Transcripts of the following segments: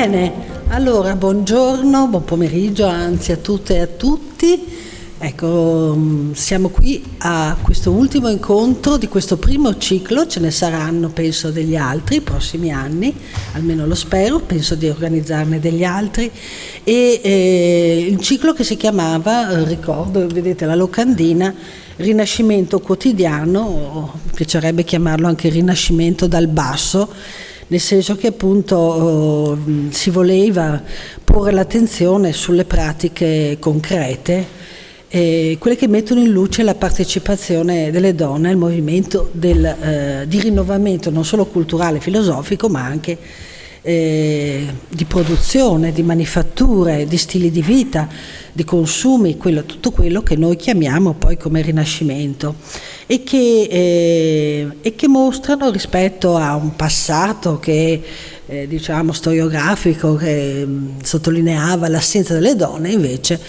Bene, allora buongiorno, buon pomeriggio anzi a tutte e a tutti. Ecco, siamo qui a questo ultimo incontro di questo primo ciclo, ce ne saranno penso degli altri i prossimi anni, almeno lo spero, penso di organizzarne degli altri, e il ciclo che si chiamava, ricordo, vedete la locandina, Rinascimento quotidiano, o mi piacerebbe chiamarlo anche Rinascimento dal basso, nel senso che appunto si voleva porre l'attenzione sulle pratiche concrete, quelle che mettono in luce la partecipazione delle donne al movimento di rinnovamento non solo culturale e filosofico, ma anche di produzione, di manifatture, di stili di vita, di consumi, tutto quello che noi chiamiamo poi come Rinascimento e che mostrano rispetto a un passato che diciamo storiografico, che sottolineava l'assenza delle donne, invece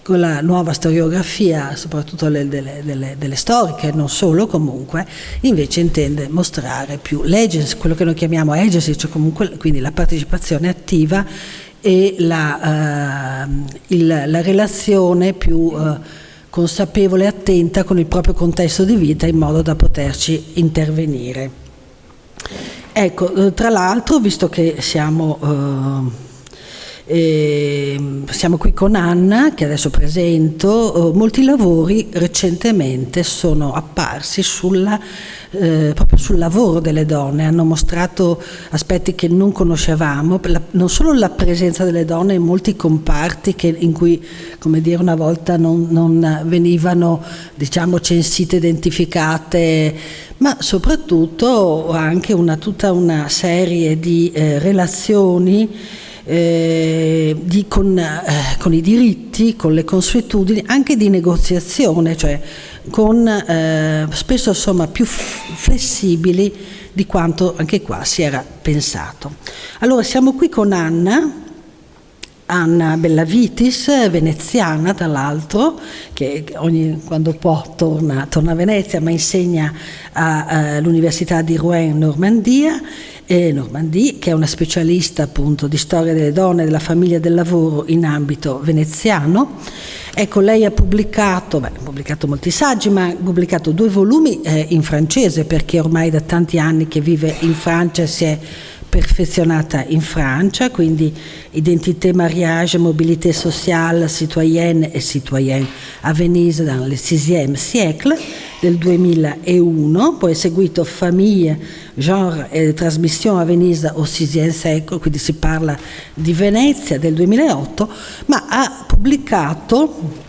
con la nuova storiografia, soprattutto delle storiche, non solo comunque, invece intende mostrare più l'agency, quello che noi chiamiamo agency, cioè comunque quindi la partecipazione attiva e la relazione più consapevole e attenta con il proprio contesto di vita in modo da poterci intervenire. Ecco, tra l'altro, visto che siamo qui con Anna, che adesso presento, molti lavori recentemente sono apparsi proprio sul lavoro delle donne, hanno mostrato aspetti che non conoscevamo, non solo la presenza delle donne in molti comparti in cui, come dire, una volta non venivano, diciamo, censite, identificate, ma soprattutto anche tutta una serie di relazioni con i diritti, con le consuetudini, anche di negoziazione, cioè spesso insomma più flessibili di quanto anche qua si era pensato. Allora siamo qui con Anna Bellavitis, veneziana tra l'altro, che quando può torna a Venezia, ma insegna all'Università di Rouen Normandie, che è una specialista appunto di storia delle donne, della famiglia e del lavoro in ambito veneziano. Ecco, lei ha pubblicato molti saggi, ma ha pubblicato 2 volumi in francese, perché ormai da tanti anni che vive in Francia si è perfezionata in Francia, quindi Identité, mariage, mobilité sociale, citoyenne et citoyen à Venise dans le VIe siècle del 2001, poi è seguito Famille, genre et trasmission à Venise au VIe siècle, quindi si parla di Venezia del 2008, ma ha pubblicato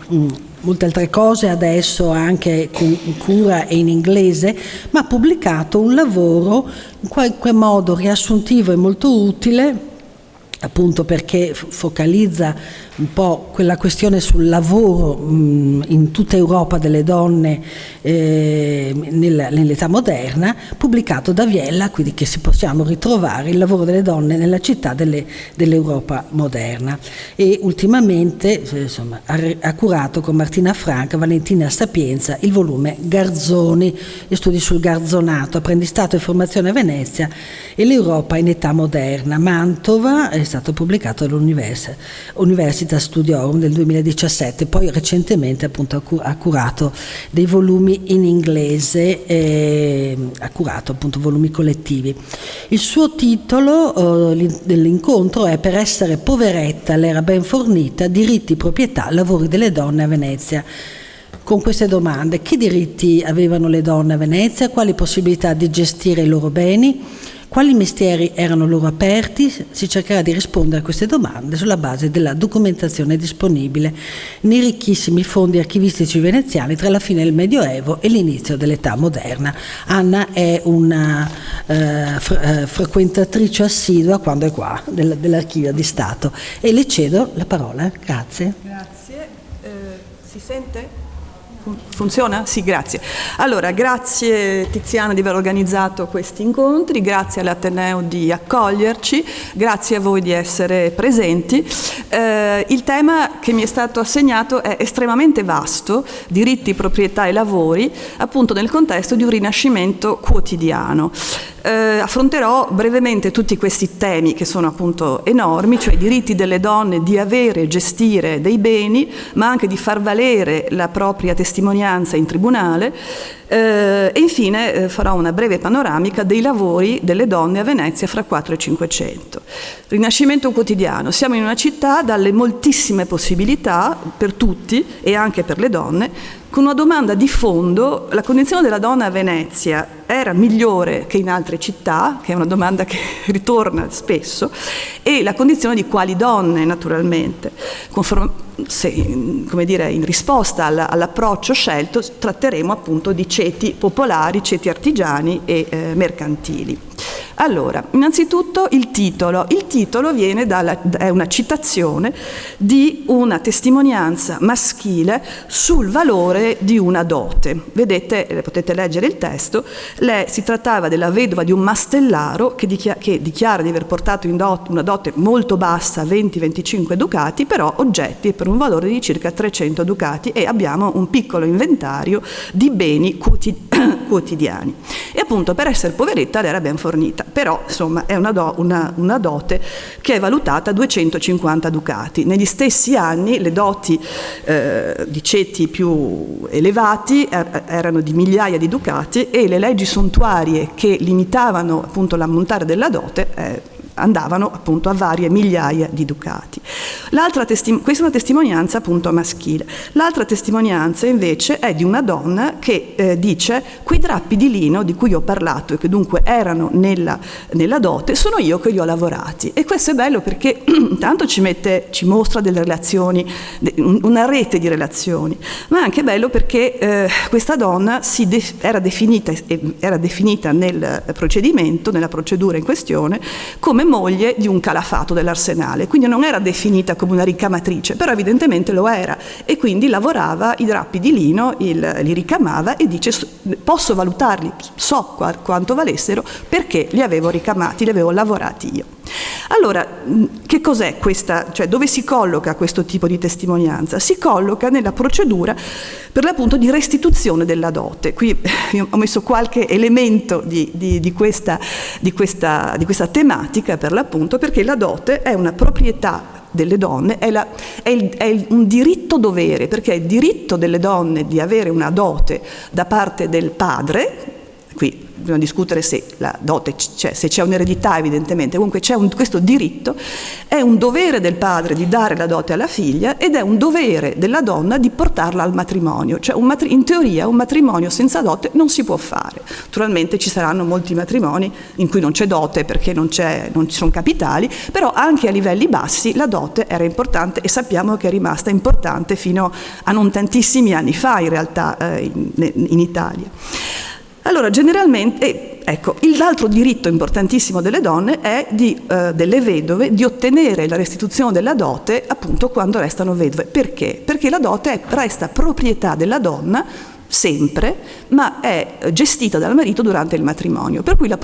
molte altre cose adesso anche con cura e in inglese, ma ha pubblicato un lavoro in qualche modo riassuntivo e molto utile, appunto perché focalizza un po' quella questione sul lavoro in tutta Europa delle donne nell'età moderna, pubblicato da Vienna, quindi che si possiamo ritrovare il lavoro delle donne nella città dell'Europa moderna. E ultimamente insomma, ha curato con Martina Franca, Valentina Sapienza il volume Garzoni, gli studi sul garzonato, apprendistato e formazione a Venezia e l'Europa in età moderna. Mantova è stato pubblicato all'Università Studiorum del 2017, poi recentemente appunto ha curato dei volumi in inglese, ha curato appunto volumi collettivi. Il suo titolo dell'incontro è Per essere poveretta l'era ben fornita, diritti, proprietà, lavori delle donne a Venezia. Con queste domande: che diritti avevano le donne a Venezia, quali possibilità di gestire i loro beni, quali mestieri erano loro aperti? Si cercherà di rispondere a queste domande sulla base della documentazione disponibile nei ricchissimi fondi archivistici veneziani tra la fine del Medioevo e l'inizio dell'età moderna. Anna è una frequentatrice assidua, quando è qua, dell'Archivio di Stato, e le cedo la parola. Grazie. Grazie. Si sente? Funziona? Sì, grazie. Allora, grazie Tiziana di aver organizzato questi incontri, grazie all'Ateneo di accoglierci, grazie a voi di essere presenti. Il tema che mi è stato assegnato è estremamente vasto, diritti, proprietà e lavori, appunto nel contesto di un rinascimento quotidiano. Affronterò brevemente tutti questi temi che sono appunto enormi, cioè i diritti delle donne di avere e gestire dei beni, ma anche di far valere la propria testimonianza in tribunale, e infine farò una breve panoramica dei lavori delle donne a Venezia fra 4 e 500. Rinascimento quotidiano. Siamo in una città dalle moltissime possibilità per tutti e anche per le donne, con una domanda di fondo: la condizione della donna a Venezia era migliore che in altre città, che è una domanda che ritorna spesso, e la condizione di quali donne, naturalmente. In risposta all'approccio scelto, tratteremo appunto di ceti popolari, ceti artigiani e mercantili. Allora, innanzitutto il titolo. Il titolo è una citazione di una testimonianza maschile sul valore di una dote. Vedete, potete leggere il testo. Si trattava della vedova di un mastellaro che dichiara di aver portato in dote una dote molto bassa, 20-25 ducati, però oggetti per un valore di circa 300 ducati, e abbiamo un piccolo inventario di beni quotidiani. E appunto, per essere poveretta lei era ben fornita, però insomma è una dote che è valutata a 250 ducati. Negli stessi anni le doti di ceti più elevati erano di migliaia di ducati, e le leggi suntuarie che limitavano appunto l'ammontare della dote andavano appunto a varie migliaia di ducati. Questa è una testimonianza appunto maschile. L'altra testimonianza invece è di una donna che dice: quei drappi di lino di cui ho parlato e che dunque erano nella dote, sono io che li ho lavorati. E questo è bello perché intanto ci mostra delle relazioni, una rete di relazioni, ma è anche bello perché questa donna era definita nel procedimento, nella procedura in questione, come moglie di un calafato dell'arsenale, quindi non era definita come una ricamatrice, però evidentemente lo era, e quindi lavorava i drappi di lino, li ricamava, e dice: posso valutarli, so quanto valessero perché li avevo ricamati, li avevo lavorati io. Allora, che cos'è questa, cioè dove si colloca questo tipo di testimonianza? Si colloca nella procedura per l'appunto di restituzione della dote. Qui ho messo qualche elemento di questa tematica per l'appunto, perché la dote è una proprietà delle donne, è un diritto dovere, perché è il diritto delle donne di avere una dote da parte del padre. Qui bisogna discutere se la dote se c'è un'eredità, evidentemente, comunque c'è questo diritto. È un dovere del padre di dare la dote alla figlia, ed è un dovere della donna di portarla al matrimonio, cioè in teoria un matrimonio senza dote non si può fare. Naturalmente ci saranno molti matrimoni in cui non c'è dote perché non ci sono capitali, però anche a livelli bassi la dote era importante, e sappiamo che è rimasta importante fino a non tantissimi anni fa in realtà in Italia. Allora, generalmente, l'altro diritto importantissimo delle donne è delle vedove di ottenere la restituzione della dote appunto quando restano vedove. Perché? Perché la dote resta proprietà della donna sempre, ma è gestita dal marito durante il matrimonio. Per cui la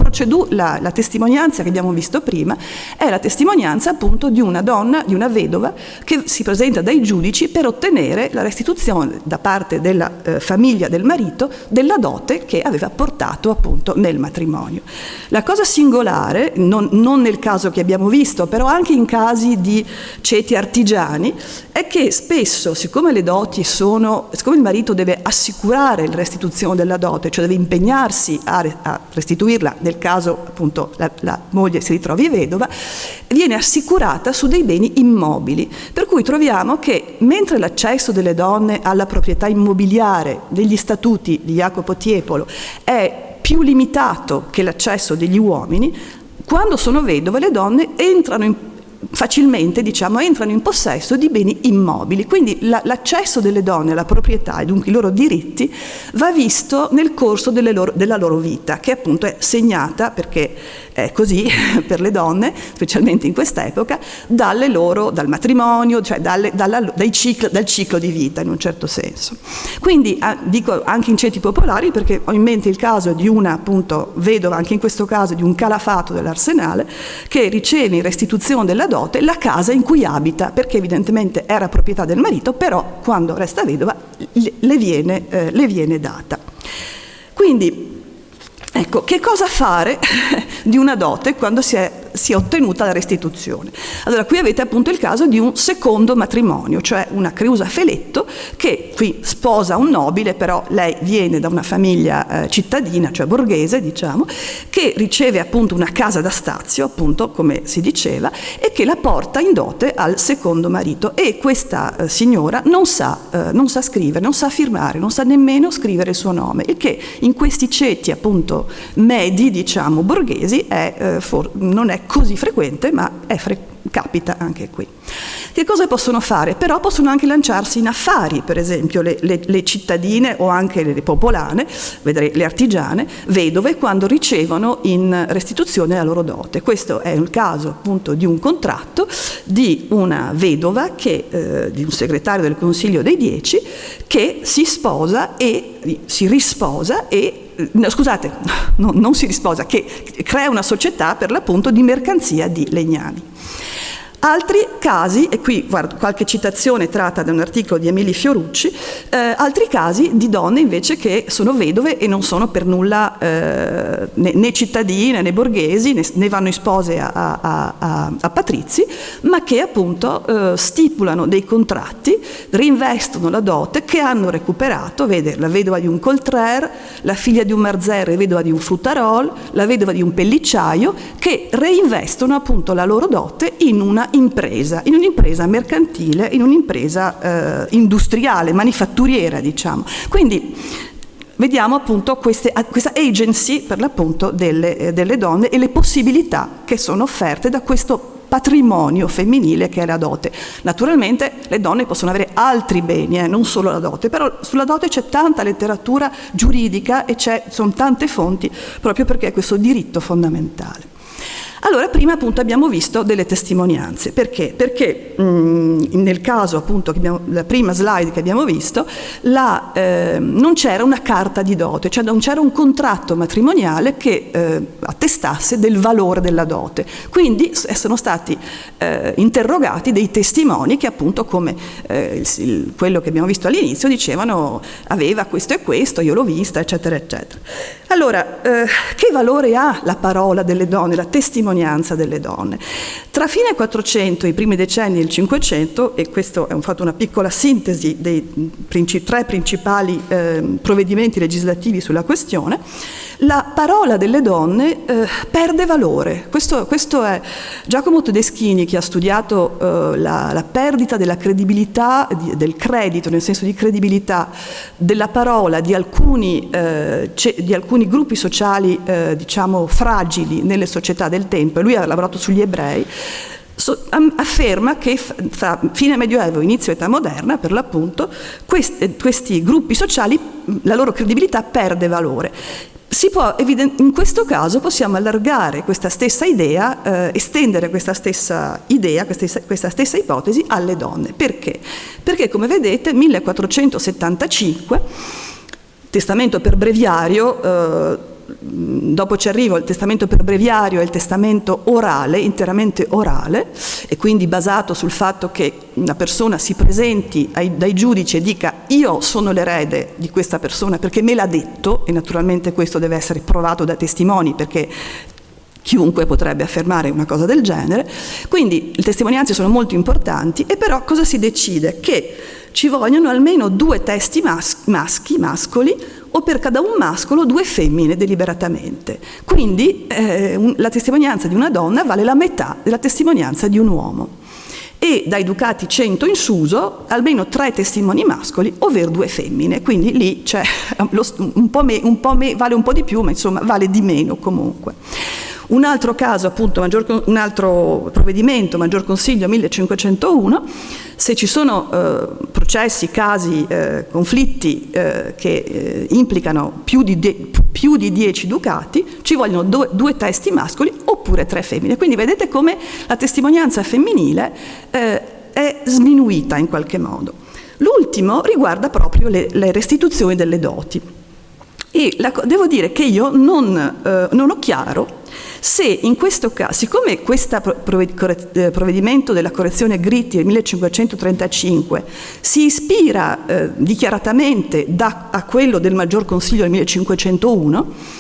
testimonianza che abbiamo visto prima è la testimonianza appunto di una donna, di una vedova, che si presenta dai giudici per ottenere la restituzione da parte della famiglia del marito della dote che aveva portato appunto nel matrimonio. La cosa singolare, non nel caso che abbiamo visto, però anche in casi di ceti artigiani, è che spesso, siccome il marito deve assicurare la restituzione della dote, cioè deve impegnarsi a restituirla nel caso appunto la moglie si ritrovi vedova, viene assicurata su dei beni immobili. Per cui troviamo che mentre l'accesso delle donne alla proprietà immobiliare degli statuti di Jacopo Tiepolo è più limitato che l'accesso degli uomini, quando sono vedove le donne entrano facilmente, diciamo, entrano in possesso di beni immobili. Quindi l'accesso delle donne alla proprietà e dunque i loro diritti va visto nel corso della loro vita, che appunto è segnata, perché è così per le donne, specialmente in quest'epoca, dal matrimonio, cioè dal ciclo di vita, in un certo senso. Quindi dico anche in ceti popolari, perché ho in mente il caso di una appunto vedova, anche in questo caso di un calafato dell'Arsenale, che riceve in restituzione della dote la casa in cui abita, perché evidentemente era proprietà del marito, però quando resta vedova le viene data. Quindi ecco, che cosa fare di una dote quando si è ottenuta la restituzione? Allora, qui avete appunto il caso di un secondo matrimonio, cioè una Creusa Feletto che qui sposa un nobile, però lei viene da una famiglia cittadina, cioè borghese, diciamo, che riceve appunto una casa da stazio, appunto come si diceva, e che la porta in dote al secondo marito. E questa signora non sa scrivere, non sa firmare, non sa nemmeno scrivere il suo nome, il che in questi ceti appunto medi, diciamo, borghesi, non è così frequente, ma capita anche qui. Che cosa possono fare? Però possono anche lanciarsi in affari, per esempio le cittadine o anche le popolane, le artigiane, vedove, quando ricevono in restituzione la loro dote. Questo è il caso appunto di un contratto di una vedova, di un segretario del Consiglio dei 10, che si sposa e si risposa non si risposa, che crea una società per l'appunto di mercanzia di legnami. Altri casi, e qui guardo qualche citazione tratta da un articolo di Emili Fiorucci, altri casi di donne invece che sono vedove e non sono per nulla né cittadine né borghesi, né vanno in spose a patrizi, ma che appunto stipulano dei contratti, reinvestono la dote che hanno recuperato, vede, la vedova di un Coltrère, la figlia di un Marzère, vedova di un Frutarol, la vedova di un pellicciaio, che reinvestono appunto la loro dote in un'impresa mercantile, in un'impresa industriale, manifatturiera, diciamo. Quindi vediamo appunto questa agency per l'appunto delle donne e le possibilità che sono offerte da questo patrimonio femminile che è la dote. Naturalmente le donne possono avere altri beni, non solo la dote, però sulla dote c'è tanta letteratura giuridica e sono tante fonti, proprio perché è questo diritto fondamentale. Allora, prima appunto abbiamo visto delle testimonianze. Perché? Perché nel caso appunto, la prima slide che abbiamo visto, non c'era una carta di dote, cioè non c'era un contratto matrimoniale che attestasse del valore della dote. Quindi sono stati interrogati dei testimoni che appunto, come quello che abbiamo visto all'inizio, dicevano aveva questo e questo, io l'ho vista, eccetera, eccetera. Allora, che valore ha la parola delle donne, la testimonianza delle donne? Tra fine 400 e i primi decenni del 500, e questo ho fatto una piccola sintesi dei tre principali provvedimenti legislativi sulla questione, la parola delle donne perde valore. Questo è Giacomo Todeschini, che ha studiato la perdita della credibilità, del credito, nel senso di credibilità, della parola di alcuni gruppi sociali, diciamo, fragili nelle società del tempo, e lui ha lavorato sugli ebrei. Afferma che fra fine Medioevo e inizio età moderna, per l'appunto, questi gruppi sociali, la loro credibilità perde valore. In questo caso possiamo allargare questa stessa idea, estendere questa stessa idea, questa stessa ipotesi alle donne. Perché? Perché, come vedete, 1475, testamento per breviario, dopo ci arrivo, il testamento per breviario è il testamento orale, interamente orale, e quindi basato sul fatto che una persona si presenti dai giudici e dica: io sono l'erede di questa persona perché me l'ha detto, e naturalmente questo deve essere provato da testimoni, perché chiunque potrebbe affermare una cosa del genere. Quindi le testimonianze sono molto importanti, e però cosa si decide? Che ci vogliono almeno 2 testi mascoli, o per cada un mascolo 2 femmine deliberatamente. Quindi la testimonianza di una donna vale la metà della testimonianza di un uomo. E dai ducati 100 in suso, almeno 3 testimoni mascoli, ovvero 2 femmine. Quindi lì c'è vale un po' di più, ma insomma vale di meno comunque. Un altro caso, appunto, un altro provvedimento, Maggior Consiglio 1501, se ci sono processi, casi, conflitti che implicano più di 10 ducati, ci vogliono 2 testi mascoli oppure 3 femmine. Quindi vedete come la testimonianza femminile è sminuita in qualche modo. L'ultimo riguarda proprio le restituzioni delle doti. E devo dire che io non ho chiaro se in questo caso, siccome questo provvedimento della correzione Gritti del 1535 si ispira dichiaratamente a quello del Maggior Consiglio del 1501,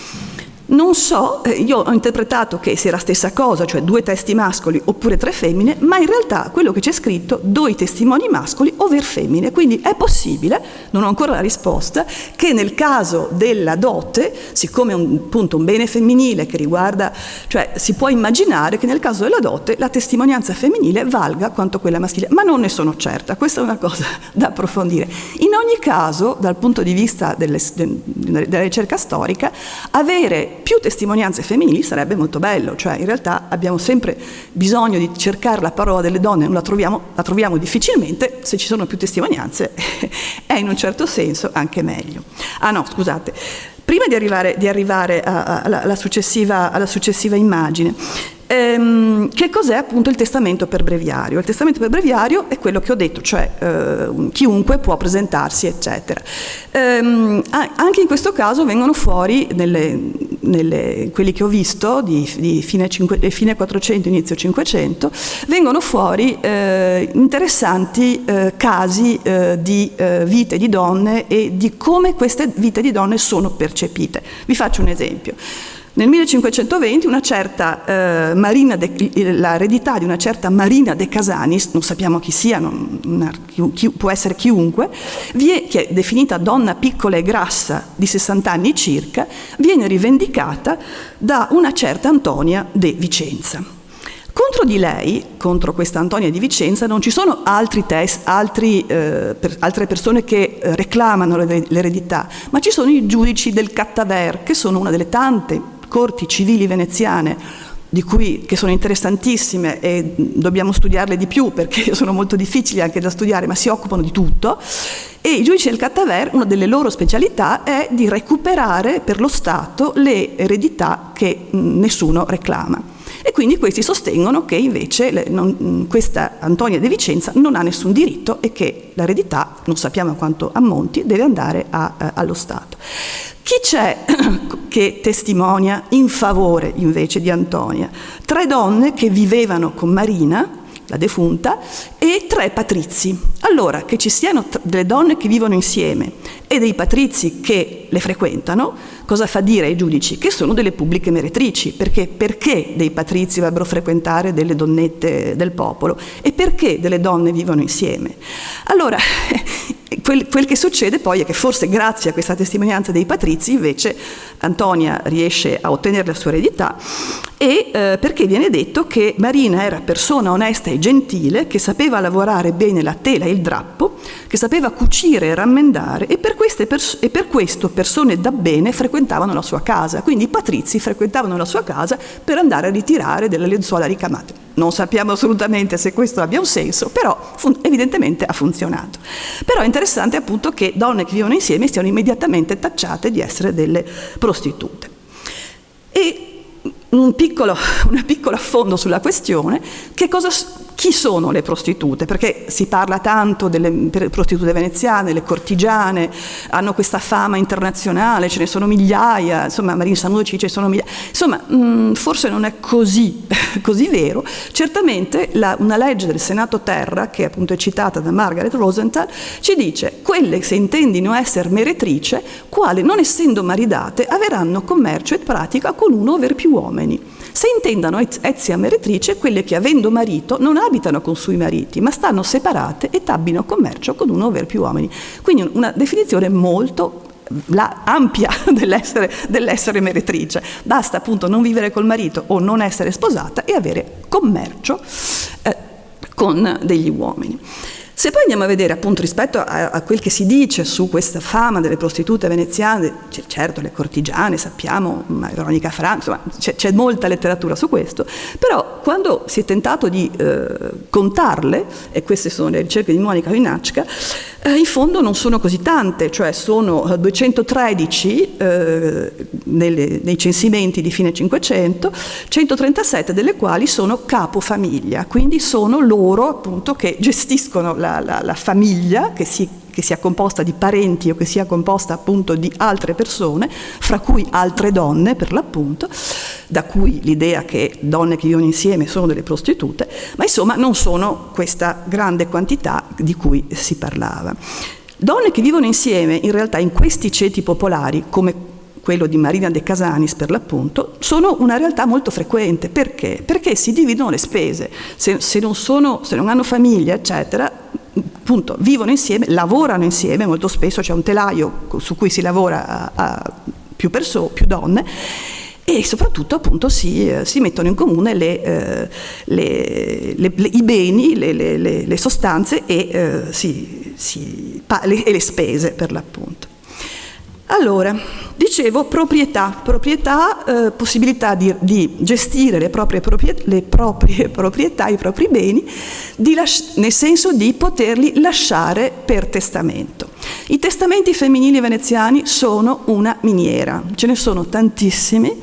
non so, io ho interpretato che sia la stessa cosa, cioè 2 testi mascoli oppure 3 femmine, ma in realtà quello che c'è scritto 2 testimoni mascoli over femmine, quindi è possibile, non ho ancora la risposta, che nel caso della dote, siccome è appunto un bene femminile che riguarda, cioè si può immaginare che nel caso della dote la testimonianza femminile valga quanto quella maschile, ma non ne sono certa, questa è una cosa da approfondire. In ogni caso, dal punto di vista della ricerca storica, avere più testimonianze femminili sarebbe molto bello, cioè in realtà abbiamo sempre bisogno di cercare la parola delle donne, non la troviamo difficilmente, se ci sono più testimonianze è in un certo senso anche meglio. Ah no, scusate, prima di arrivare alla successiva immagine, che cos'è appunto il testamento per breviario? Il testamento per breviario è quello che ho detto, cioè chiunque può presentarsi, eccetera. Anche in questo caso vengono fuori, quelli che ho visto, di fine 400, inizio 500, vengono fuori interessanti casi di vite di donne e di come queste vite di donne sono percepite. Vi faccio un esempio. Nel 1520 una certa l'eredità di una certa Marina de Casanis, non sappiamo chi sia, può essere chiunque, che è definita donna piccola e grassa di 60 anni circa, viene rivendicata da una certa Antonia de Vicenza. Contro di lei, contro questa Antonia di Vicenza, non ci sono altre persone che reclamano l'eredità, ma ci sono i giudici del Cattaver, che sono una delle tante corti civili veneziane che sono interessantissime e dobbiamo studiarle di più perché sono molto difficili anche da studiare, ma si occupano di tutto. E i giudici del Cattaver, una delle loro specialità è di recuperare per lo Stato le eredità che nessuno reclama. E quindi questi sostengono che invece questa Antonia de Vicenza non ha nessun diritto e che l'eredità, non sappiamo quanto ammonti, deve andare allo Stato. Chi c'è che testimonia in favore invece di Antonia? 3 donne che vivevano con Marina, la defunta, e 3 patrizi. Allora, che ci siano delle donne che vivono insieme e dei patrizi che le frequentano, cosa fa dire ai giudici? Che sono delle pubbliche meretrici, perché dei patrizi dovrebbero frequentare delle donnette del popolo e perché delle donne vivono insieme? Allora, quel che succede poi è che forse grazie a questa testimonianza dei patrizi invece Antonia riesce a ottenere la sua eredità perché viene detto che Marina era persona onesta e gentile, che sapeva lavorare bene la tela e il drappo, che sapeva cucire e rammendare e per questo persone da bene frequentavano la sua casa. Quindi i patrizi frequentavano la sua casa per andare a ritirare delle lenzuola ricamate. Non sappiamo assolutamente se questo abbia un senso, però evidentemente ha funzionato. Però è interessante appunto che donne che vivono insieme siano immediatamente tacciate di essere delle prostitute. E un piccolo affondo sulla questione, chi sono le prostitute? Perché si parla tanto delle prostitute veneziane, le cortigiane, hanno questa fama internazionale, ce ne sono migliaia, insomma Marina Sanucci ce ne sono migliaia, insomma forse non è così vero. Certamente una legge del Senato Terra, che appunto è citata da Margaret Rosenthal, ci dice: quelle se intendino essere meretrice, quale non essendo maridate averanno commercio e pratica con uno over più uomini. Se intendano ezia meretrice, quelle che avendo marito non abitano con sui mariti, ma stanno separate e tabbino commercio con uno over più uomini. Quindi una definizione molto ampia dell'essere meretrice. Basta appunto non vivere col marito o non essere sposata e avere commercio con degli uomini. Se poi andiamo a vedere appunto rispetto a quel che si dice su questa fama delle prostitute veneziane, certo le cortigiane sappiamo, Veronica Franco, insomma c'è molta letteratura su questo, però quando si è tentato di contarle, e queste sono le ricerche di Monica Winacka, in fondo non sono così tante, cioè sono 213 nei censimenti di fine 500, 137 delle quali sono capofamiglia, quindi sono loro appunto che gestiscono la famiglia che sia composta di parenti o che sia composta appunto di altre persone, fra cui altre donne per l'appunto, da cui l'idea che donne che vivono insieme sono delle prostitute, ma insomma non sono questa grande quantità di cui si parlava. Donne che vivono insieme in realtà in questi ceti popolari, come quello di Marina de Casanis per l'appunto, sono una realtà molto frequente. Perché? Perché si dividono le spese. Se non hanno famiglia, eccetera, appunto vivono insieme, lavorano insieme, molto spesso c'è un telaio su cui si lavora a più donne, e soprattutto appunto si mettono in comune i beni, le sostanze e le spese per l'appunto. Allora, dicevo proprietà, possibilità di gestire le proprie proprietà, i propri beni, nel senso di poterli lasciare per testamento. I testamenti femminili veneziani sono una miniera, ce ne sono tantissimi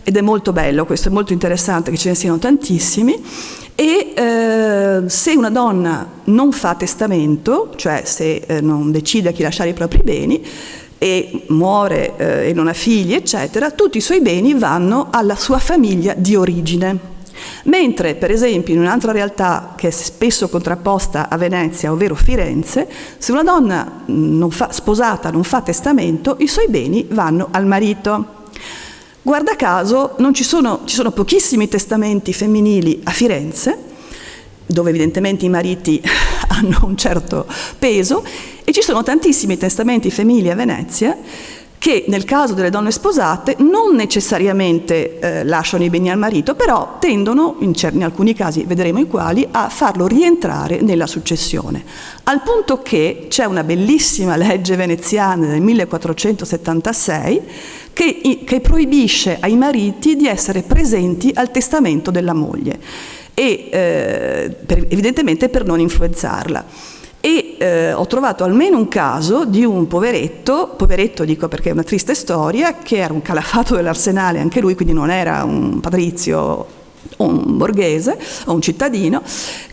ed è molto bello, questo è molto interessante che ce ne siano tantissimi. E se una donna non fa testamento, cioè se non decide a chi lasciare i propri beni, e muore e non ha figli, eccetera, tutti i suoi beni vanno alla sua famiglia di origine. Mentre, per esempio, in un'altra realtà che è spesso contrapposta a Venezia, ovvero Firenze, se una donna sposata non fa testamento, i suoi beni vanno al marito. Guarda caso, ci sono pochissimi testamenti femminili a Firenze, dove evidentemente i mariti hanno un certo peso, e ci sono tantissimi testamenti femminili a Venezia che nel caso delle donne sposate non necessariamente lasciano i beni al marito, però tendono, in alcuni casi vedremo in quali, a farlo rientrare nella successione. Al punto che c'è una bellissima legge veneziana del 1476 che proibisce ai mariti di essere presenti al testamento della moglie, e evidentemente per non influenzarla. E ho trovato almeno un caso di un poveretto dico perché è una triste storia, che era un calafato dell'Arsenale anche lui, quindi non era un patrizio o un borghese o un cittadino,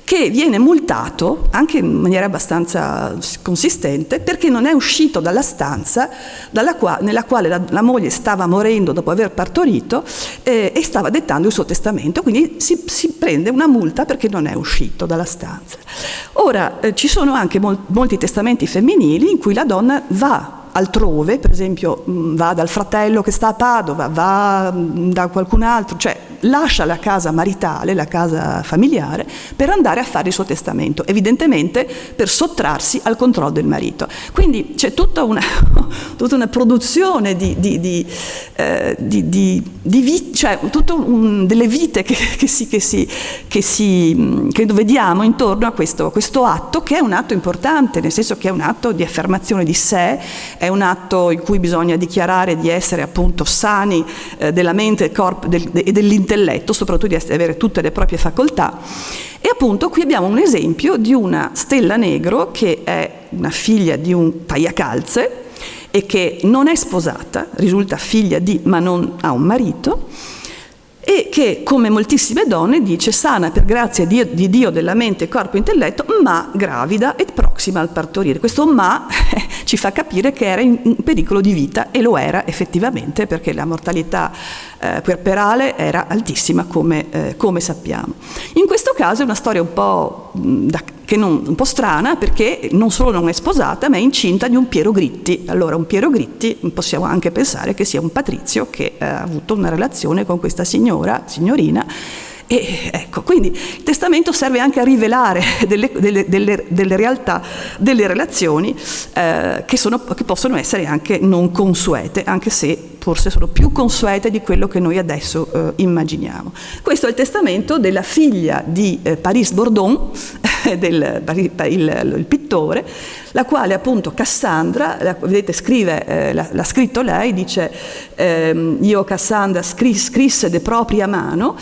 che viene multato anche in maniera abbastanza consistente perché non è uscito dalla stanza nella quale la moglie stava morendo dopo aver partorito e stava dettando il suo testamento, quindi si prende una multa perché non è uscito dalla stanza. Ora, ci sono anche molti testamenti femminili in cui la donna va altrove, per esempio va dal fratello che sta a Padova, va da qualcun altro, cioè lascia la casa maritale, la casa familiare, per andare a fare il suo testamento, evidentemente per sottrarsi al controllo del marito. Quindi c'è tutta una produzione cioè delle vite che vediamo intorno a questo atto, che è un atto importante, nel senso che è un atto di affermazione di sé, è un atto in cui bisogna dichiarare di essere appunto sani della mente, del corpo e dell'intelletto, soprattutto di avere tutte le proprie facoltà. E appunto qui abbiamo un esempio di una Stella Negro, che è una figlia di un tagliacalze e che non è sposata, risulta figlia ma non ha un marito, e che, come moltissime donne, dice sana per grazia di Dio della mente, corpo e intelletto, ma gravida e prossima al partorire. Questo ma ci fa capire che era in pericolo di vita, e lo era effettivamente, perché la mortalità puerperale era altissima, come sappiamo. In questo caso è una storia un po' strana, perché non solo non è sposata, ma è incinta di un Piero Gritti. Allora, un Piero Gritti possiamo anche pensare che sia un patrizio che ha avuto una relazione con questa signorina. E ecco, quindi il testamento serve anche a rivelare delle realtà, delle relazioni che possono essere anche non consuete, anche se forse sono più consuete di quello che noi adesso immaginiamo. Questo è il testamento della figlia di Paris Bordon, il pittore, la quale appunto Cassandra, vedete scrive, l'ha scritto lei, dice io Cassandra scrisse de propria mano,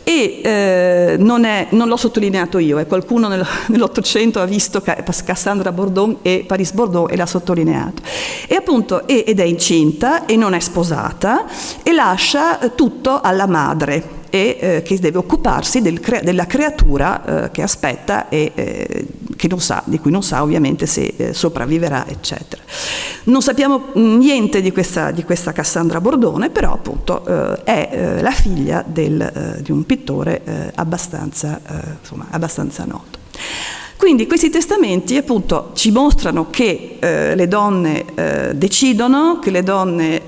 e non l'ho sottolineato io, qualcuno nell'Ottocento ha visto Cassandra Bordon e Paris Bordon e l'ha sottolineato, e appunto ed è incinta e non è sposata e lascia tutto alla madre, e che deve occuparsi della creatura che aspetta e che non sa, di cui non sa ovviamente se sopravviverà, eccetera. Non sappiamo niente di questa Cassandra Bordone, però appunto è la figlia di un pittore abbastanza noto. Quindi questi testamenti appunto ci mostrano che le donne decidono, che le donne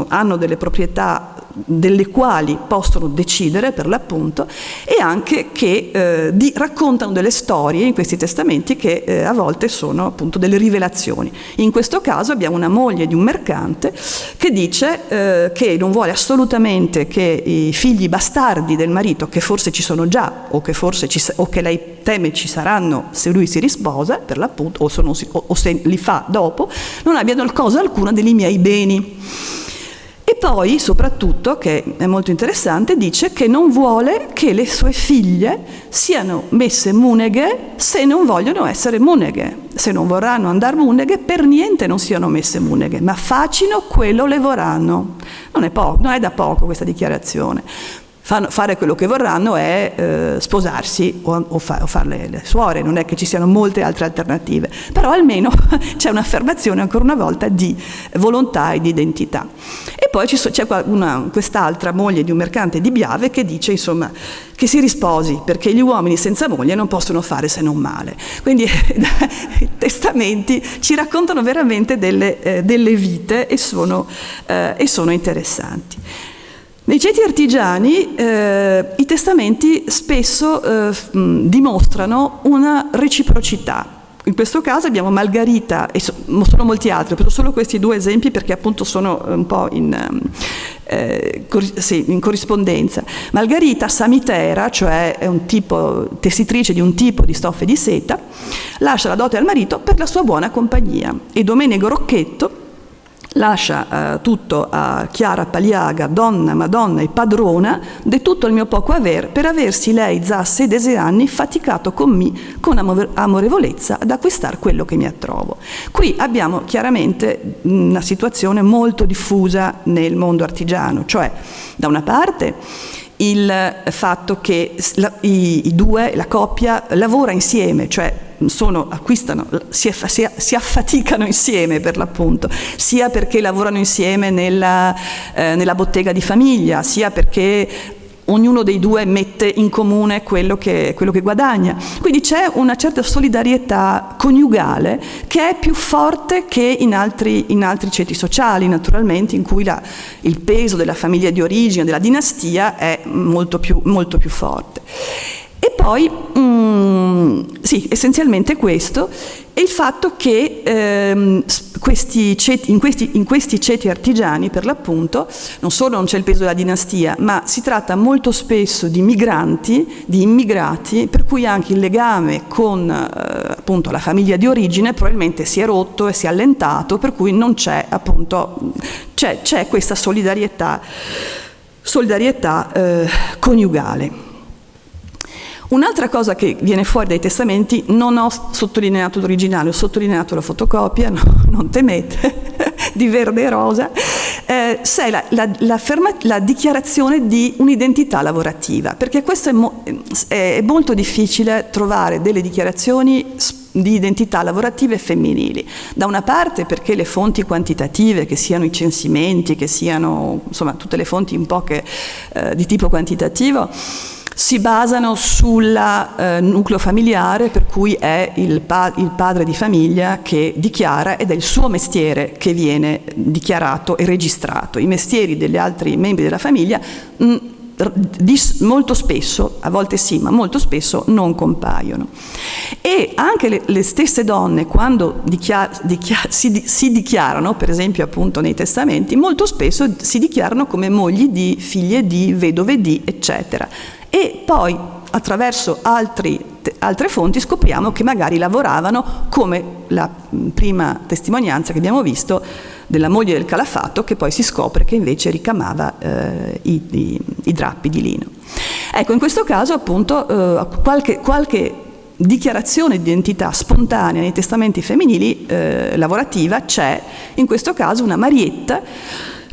hanno delle proprietà delle quali possono decidere per l'appunto, e anche che raccontano delle storie in questi testamenti che a volte sono appunto delle rivelazioni. In questo caso abbiamo una moglie di un mercante che dice che non vuole assolutamente che i figli bastardi del marito, che forse ci sono già o che lei teme ci saranno se lui si risposa per l'appunto, o se li fa dopo, non abbiano cosa alcuna dei miei beni. E poi, soprattutto, che è molto interessante, dice che non vuole che le sue figlie siano messe muneghe se non vogliono essere muneghe. Se non vorranno andare muneghe, per niente non siano messe muneghe, ma facino quello le vorranno. Non è da poco questa dichiarazione. Fare quello che vorranno è sposarsi o fare le suore, non è che ci siano molte altre alternative, però almeno c'è un'affermazione ancora una volta di volontà e di identità. E poi c'è quest'altra moglie di un mercante di Biave che dice insomma che si risposi, perché gli uomini senza moglie non possono fare se non male. Quindi i testamenti ci raccontano veramente delle vite e sono interessanti. Nei ceti artigiani i testamenti spesso dimostrano una reciprocità. In questo caso abbiamo Margherita, e sono molti altri, ho preso solo questi due esempi perché appunto sono un po' in corrispondenza. Margherita Samitera, cioè è un tipo tessitrice di un tipo di stoffe di seta, lascia la dote al marito per la sua buona compagnia, e Domenico Rocchetto lascia tutto a Chiara Paliaga, donna, madonna e padrona, de tutto il mio poco aver, per aversi lei già 16 anni faticato con amorevolezza ad acquistar quello che mi attrovo. Qui abbiamo chiaramente una situazione molto diffusa nel mondo artigiano, cioè da una parte il fatto che la coppia lavora insieme, cioè si affaticano insieme per l'appunto, sia perché lavorano insieme nella bottega di famiglia, sia perché ognuno dei due mette in comune quello che guadagna. Quindi c'è una certa solidarietà coniugale che è più forte che in altri ceti sociali, naturalmente, in cui il peso della famiglia di origine, della dinastia, è molto più forte. E poi, essenzialmente questo, e il fatto che in questi ceti artigiani, per l'appunto, non solo non c'è il peso della dinastia, ma si tratta molto spesso di migranti, di immigrati, per cui anche il legame con appunto la famiglia di origine probabilmente si è rotto e si è allentato, per cui non c'è appunto, c'è questa solidarietà coniugale. Un'altra cosa che viene fuori dai testamenti, non ho sottolineato l'originale, ho sottolineato la fotocopia, no, non temete, di verde e rosa, è la dichiarazione di un'identità lavorativa, perché questo è molto difficile trovare delle dichiarazioni di identità lavorative femminili. Da una parte perché le fonti quantitative, che siano i censimenti, che siano insomma tutte le fonti un po' di tipo quantitativo, si basano sul nucleo familiare, per cui è il padre di famiglia che dichiara, ed è il suo mestiere che viene dichiarato e registrato. I mestieri degli altri membri della famiglia molto spesso, a volte sì, ma molto spesso non compaiono. E anche le stesse donne, quando si dichiarano, per esempio appunto nei testamenti, molto spesso si dichiarano come mogli di, figlie di, vedove di, eccetera. E poi attraverso altre fonti scopriamo che magari lavoravano, come la prima testimonianza che abbiamo visto della moglie del calafato, che poi si scopre che invece ricamava i drappi di lino. Ecco, in questo caso appunto qualche dichiarazione di identità spontanea nei testamenti femminili lavorativa c'è, in questo caso una Marietta,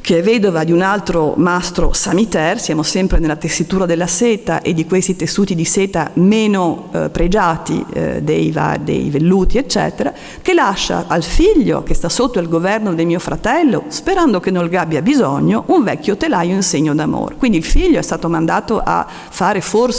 che è vedova di un altro mastro samiter, siamo sempre nella tessitura della seta e di questi tessuti di seta meno pregiati dei velluti, eccetera, che lascia al figlio, che sta sotto il governo del mio fratello, sperando che non abbia bisogno, un vecchio telaio in segno d'amore. Quindi il figlio è stato mandato a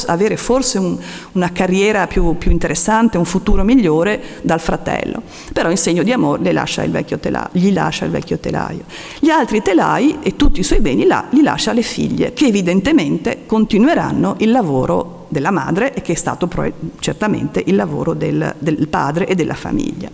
avere forse una carriera più interessante, un futuro migliore dal fratello, però in segno di amore gli lascia il vecchio telaio. Gli altri telai e tutti i suoi beni li lascia alle figlie, che evidentemente continueranno il lavoro della madre e che è stato certamente il lavoro del padre e della famiglia.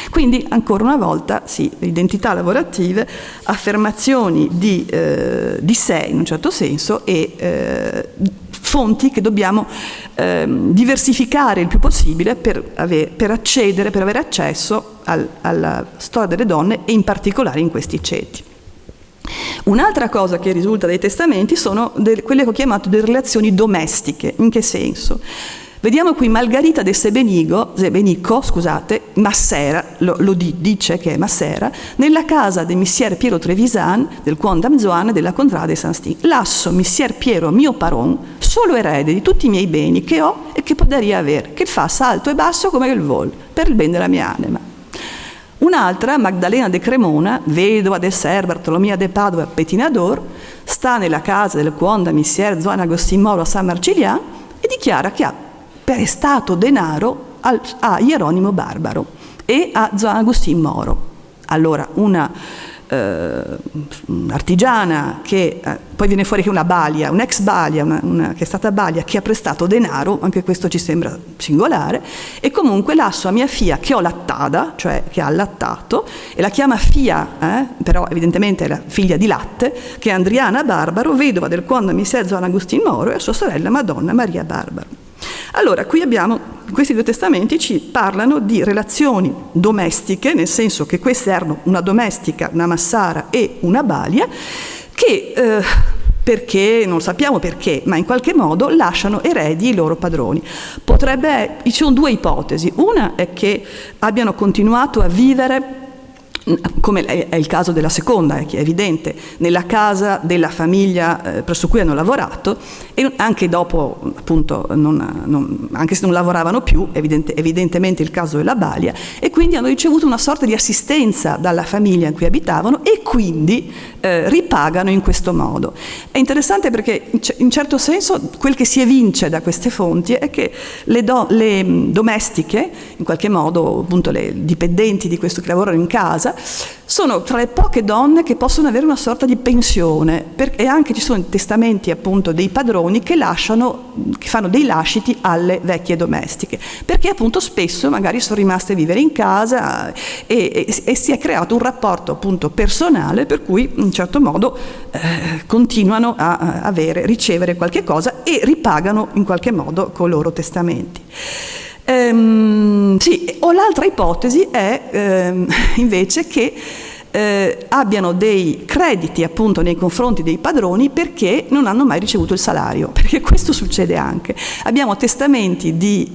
Quindi ancora una volta sì, identità lavorative, affermazioni di sé in un certo senso e fonti che dobbiamo diversificare il più possibile per avere accesso alla storia delle donne e in particolare in questi ceti. Un'altra cosa che risulta dai testamenti sono quelle che ho chiamato delle relazioni domestiche. In che senso? Vediamo qui Margarita de Sebenico, Massera, dice che è Massera, nella casa del Missier Piero Trevisan, del Quondam Zoan della Contrada de Saint-Stin. Lasso Missier Piero mio paron, solo erede di tutti i miei beni che ho e che potrei avere, che fa alto e basso come il vol, per il bene della mia anima. Un'altra, Magdalena de Cremona, vedova del Ser Bartolomea de Padova Petinador, sta nella casa del Quonda Missier Zoan Agostin Moro a San Marcilian e dichiara che ha prestato denaro a Hieronimo Barbaro e a Zoan Agustin Moro. Allora, un'artigiana che poi viene fuori che una balia, un'ex balia, che è stata balia, che ha prestato denaro, anche questo ci sembra singolare, e comunque lasso a mia figlia che ho lattada, cioè che ha allattato, e la chiama fia, però evidentemente è la figlia di latte, che è Andriana Barbaro, vedova del Quonda Missier Zoan Agustin Moro, e a sua sorella Madonna Maria Barbaro. Allora, qui questi due testamenti ci parlano di relazioni domestiche, nel senso che queste erano una domestica, una massara e una balia, che perché, non sappiamo perché, ma in qualche modo lasciano eredi i loro padroni. Ci sono due ipotesi. Una è che abbiano continuato a vivere, come è il caso della seconda, è evidente, nella casa della famiglia presso cui hanno lavorato, e anche dopo, appunto, anche se non lavoravano più, evidentemente il caso della balia, e quindi hanno ricevuto una sorta di assistenza dalla famiglia in cui abitavano e quindi ripagano in questo modo. È interessante perché in certo senso quel che si evince da queste fonti è che le domestiche, in qualche modo appunto le dipendenti di questo che lavorano in casa, sono tra le poche donne che possono avere una sorta di pensione, e anche ci sono testamenti appunto dei padroni che fanno dei lasciti alle vecchie domestiche, perché appunto spesso magari sono rimaste a vivere in casa e si è creato un rapporto appunto personale per cui in certo modo continuano a ricevere qualche cosa e ripagano in qualche modo con i loro testamenti. Sì, o l'altra ipotesi è invece che abbiano dei crediti appunto nei confronti dei padroni perché non hanno mai ricevuto il salario, perché questo succede anche. Abbiamo testamenti di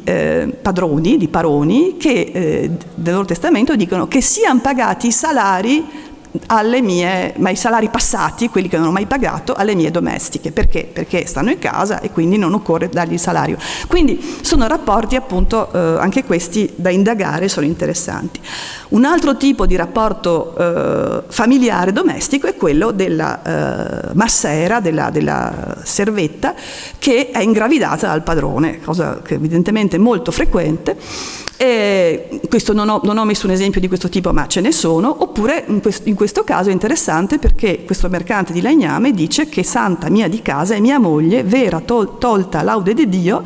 padroni, di paroni, che nel loro testamento dicono che siano pagati i salari ma i salari passati, quelli che non ho mai pagato, alle mie domestiche. Perché? Perché stanno in casa e quindi non occorre dargli il salario. Quindi sono rapporti appunto anche questi da indagare, sono interessanti. Un altro tipo di rapporto familiare domestico è quello della massera, della servetta, che è ingravidata dal padrone, cosa che evidentemente è molto frequente. Questo non ho messo un esempio di questo tipo, ma ce ne sono. Oppure in questo caso è interessante perché questo mercante di legname dice che santa mia di casa è mia moglie, vera tolta laude di Dio,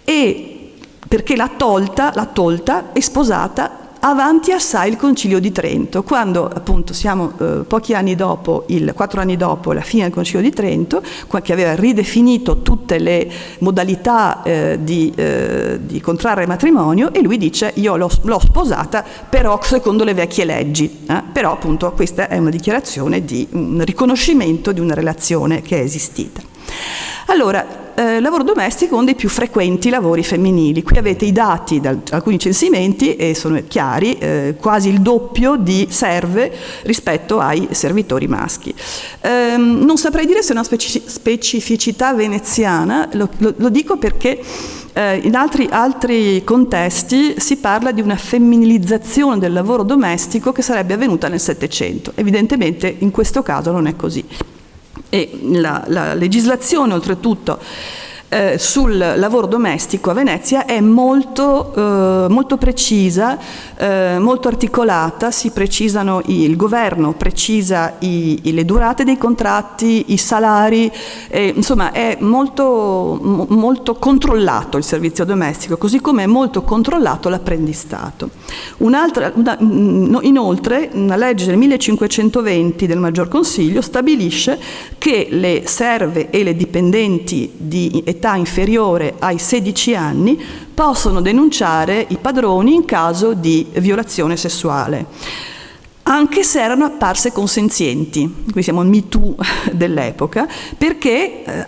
e perché l'ha tolta e sposata avanti assai il Concilio di Trento, quando appunto siamo pochi anni dopo, 4 anni dopo la fine del Concilio di Trento, che aveva ridefinito tutte le modalità di contrarre matrimonio, e lui dice io l'ho sposata però secondo le vecchie leggi, però appunto questa è una dichiarazione di un riconoscimento di una relazione che è esistita. Allora, lavoro domestico è uno dei più frequenti lavori femminili. Qui avete i dati da alcuni censimenti e sono chiari, quasi il doppio di serve rispetto ai servitori maschi. Non saprei dire se è una specificità veneziana, lo dico perché in altri contesti si parla di una femminilizzazione del lavoro domestico che sarebbe avvenuta nel Settecento. Evidentemente in questo caso non è così. E la legislazione oltretutto sul lavoro domestico a Venezia è molto precisa, molto articolata. Il governo precisa le durate dei contratti, i salari, insomma è molto controllato il servizio domestico, così come è molto controllato l'apprendistato. Inoltre una legge del 1520 del Maggior Consiglio stabilisce che le serve e le dipendenti di età inferiore ai 16 anni possono denunciare i padroni in caso di violazione sessuale, anche se erano apparse consenzienti. Qui siamo al Me Too dell'epoca, perché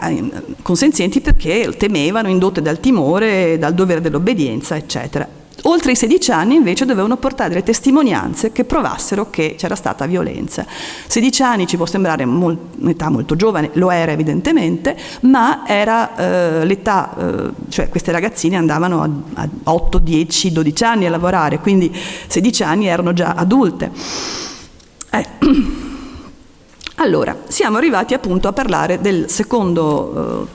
consenzienti perché temevano, indotte dal timore, dal dovere dell'obbedienza, eccetera. Oltre i 16 anni invece dovevano portare delle testimonianze che provassero che c'era stata violenza. 16 anni ci può sembrare un'età molto giovane, lo era evidentemente, ma era l'età, cioè queste ragazzine andavano a 8, 10, 12 anni a lavorare, quindi 16 anni erano già adulte. Allora, siamo arrivati appunto a parlare del secondo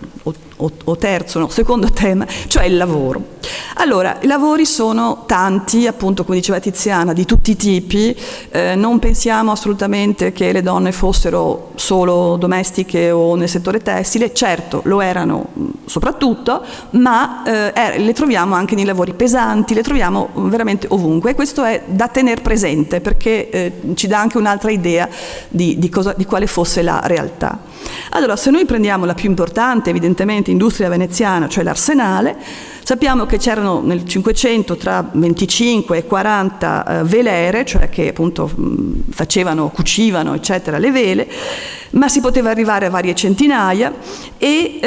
secondo tema, cioè il lavoro. Allora, i lavori sono tanti, appunto, come diceva Tiziana, di tutti i tipi. Non pensiamo assolutamente che le donne fossero solo domestiche o nel settore tessile, certo lo erano soprattutto, ma le troviamo anche nei lavori pesanti, le troviamo veramente ovunque, e questo è da tener presente perché ci dà anche un'altra idea di quale fosse la realtà. Allora, se noi prendiamo la più importante, evidentemente, industria veneziana, cioè l'Arsenale, sappiamo che c'erano nel Cinquecento tra 25 e 40 velere, cioè che appunto cucivano, eccetera, le vele, ma si poteva arrivare a varie centinaia, e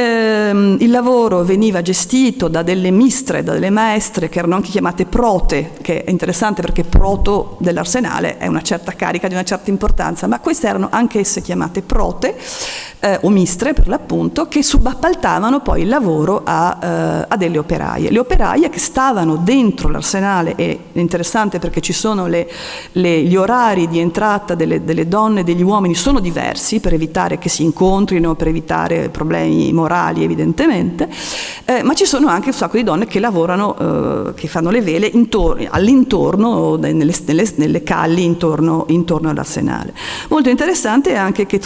il lavoro veniva gestito da delle mistre, da delle maestre che erano anche chiamate prote, che è interessante perché proto dell'Arsenale è una certa carica, di una certa importanza, ma queste erano anche esse chiamate prote, o mistre per l'appunto, che subappaltavano poi il lavoro a delle operaie. Le operaie che stavano dentro l'Arsenale, è interessante perché ci sono gli orari di entrata delle donne e degli uomini sono diversi per evitare che si incontrino, per evitare problemi morali evidentemente, ma ci sono anche un sacco di donne che lavorano, che fanno le vele all'intorno, nelle calli intorno all'Arsenale. Molto interessante è anche che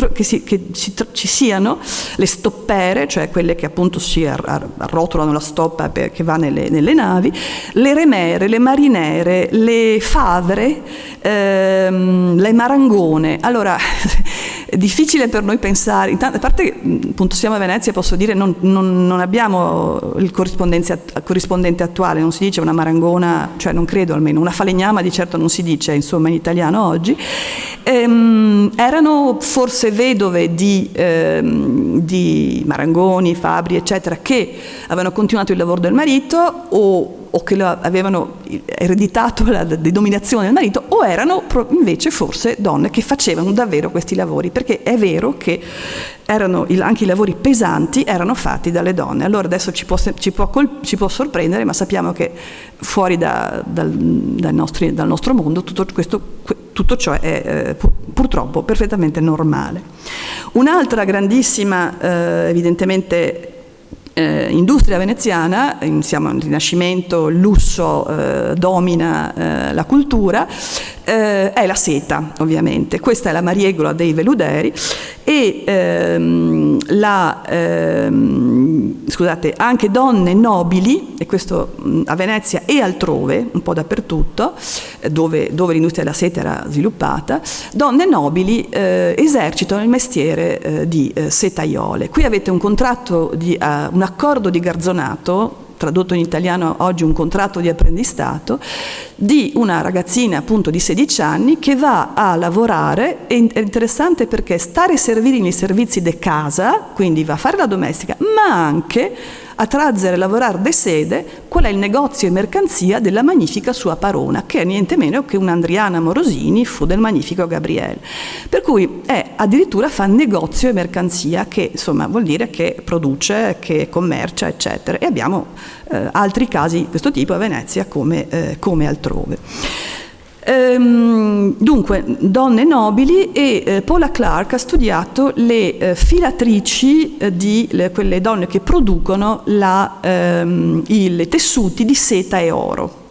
ci siano le stoppere, cioè quelle che appunto si arrotolano la stoppa che va nelle navi, le remere, le marinere, le favre, le marangone. Allora, è difficile per noi pensare, a parte che appunto siamo a Venezia, posso dire, non abbiamo il corrispondente attuale, non si dice una marangona, cioè non credo almeno, una falegnama di certo non si dice, insomma, in italiano oggi. Erano forse vedove di marangoni, fabbri, eccetera, che avevano continuato il lavoro del marito o che avevano ereditato la dominazione del marito, o erano invece forse donne che facevano davvero questi lavori, perché è vero che anche i lavori pesanti erano fatti dalle donne. Allora adesso ci può sorprendere, ma sappiamo che fuori dal nostro mondo tutto ciò è purtroppo perfettamente normale. Un'altra grandissima, evidentemente, industria veneziana, siamo al Rinascimento, il lusso domina la cultura, è la seta, ovviamente. Questa è la mariegola dei veluderi e anche donne nobili, e questo a Venezia e altrove, un po' dappertutto, dove l'industria della seta era sviluppata, donne nobili esercitano il mestiere di setaiole. Qui avete un contratto un accordo di garzonato, tradotto in italiano oggi un contratto di apprendistato, di una ragazzina appunto di 16 anni che va a lavorare. È interessante perché stare a servire nei servizi de casa, quindi va a fare la domestica, ma anche a traggere e lavorare de sede qual è il negozio e mercanzia della magnifica sua parona, che è niente meno che un'Andriana Morosini, fu del magnifico Gabriele. Per cui addirittura fa negozio e mercanzia, che insomma vuol dire che produce, che commercia, eccetera. E abbiamo altri casi di questo tipo a Venezia come altrove. Dunque, donne nobili, e Paula Clark ha studiato le filatrici di quelle donne che producono i tessuti di seta e oro.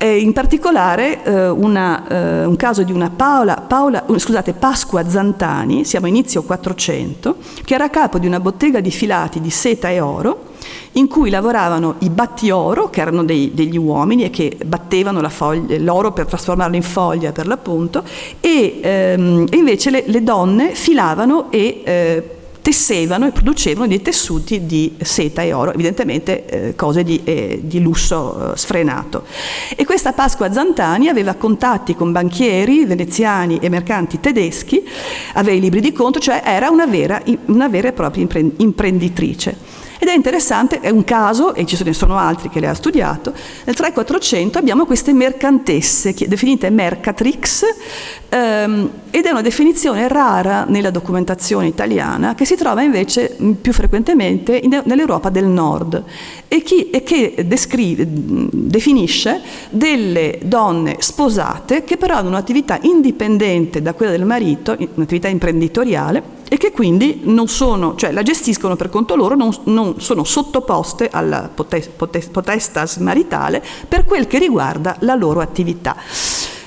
In particolare un caso di una Pasqua Zantani, siamo a inizio 400, che era a capo di una bottega di filati di seta e oro, in cui lavoravano i battioro, che erano degli uomini e che battevano l'oro per trasformarlo in foglia, per l'appunto, e invece le donne filavano e tessevano e producevano dei tessuti di seta e oro, evidentemente cose di lusso sfrenato. E questa Pasqua Zantani aveva contatti con banchieri veneziani e mercanti tedeschi, aveva i libri di conto, cioè era una vera e propria imprenditrice. Ed è interessante, è un caso, e ce ne sono altri che lei ha studiato, nel 300-400 abbiamo queste mercantesse, definite mercatrix, ed è una definizione rara nella documentazione italiana, che si trova invece più frequentemente nell'Europa del Nord, e che definisce delle donne sposate che però hanno un'attività indipendente da quella del marito, un'attività imprenditoriale, e che quindi la gestiscono per conto loro, non sono sottoposte alla potestas maritale per quel che riguarda la loro attività.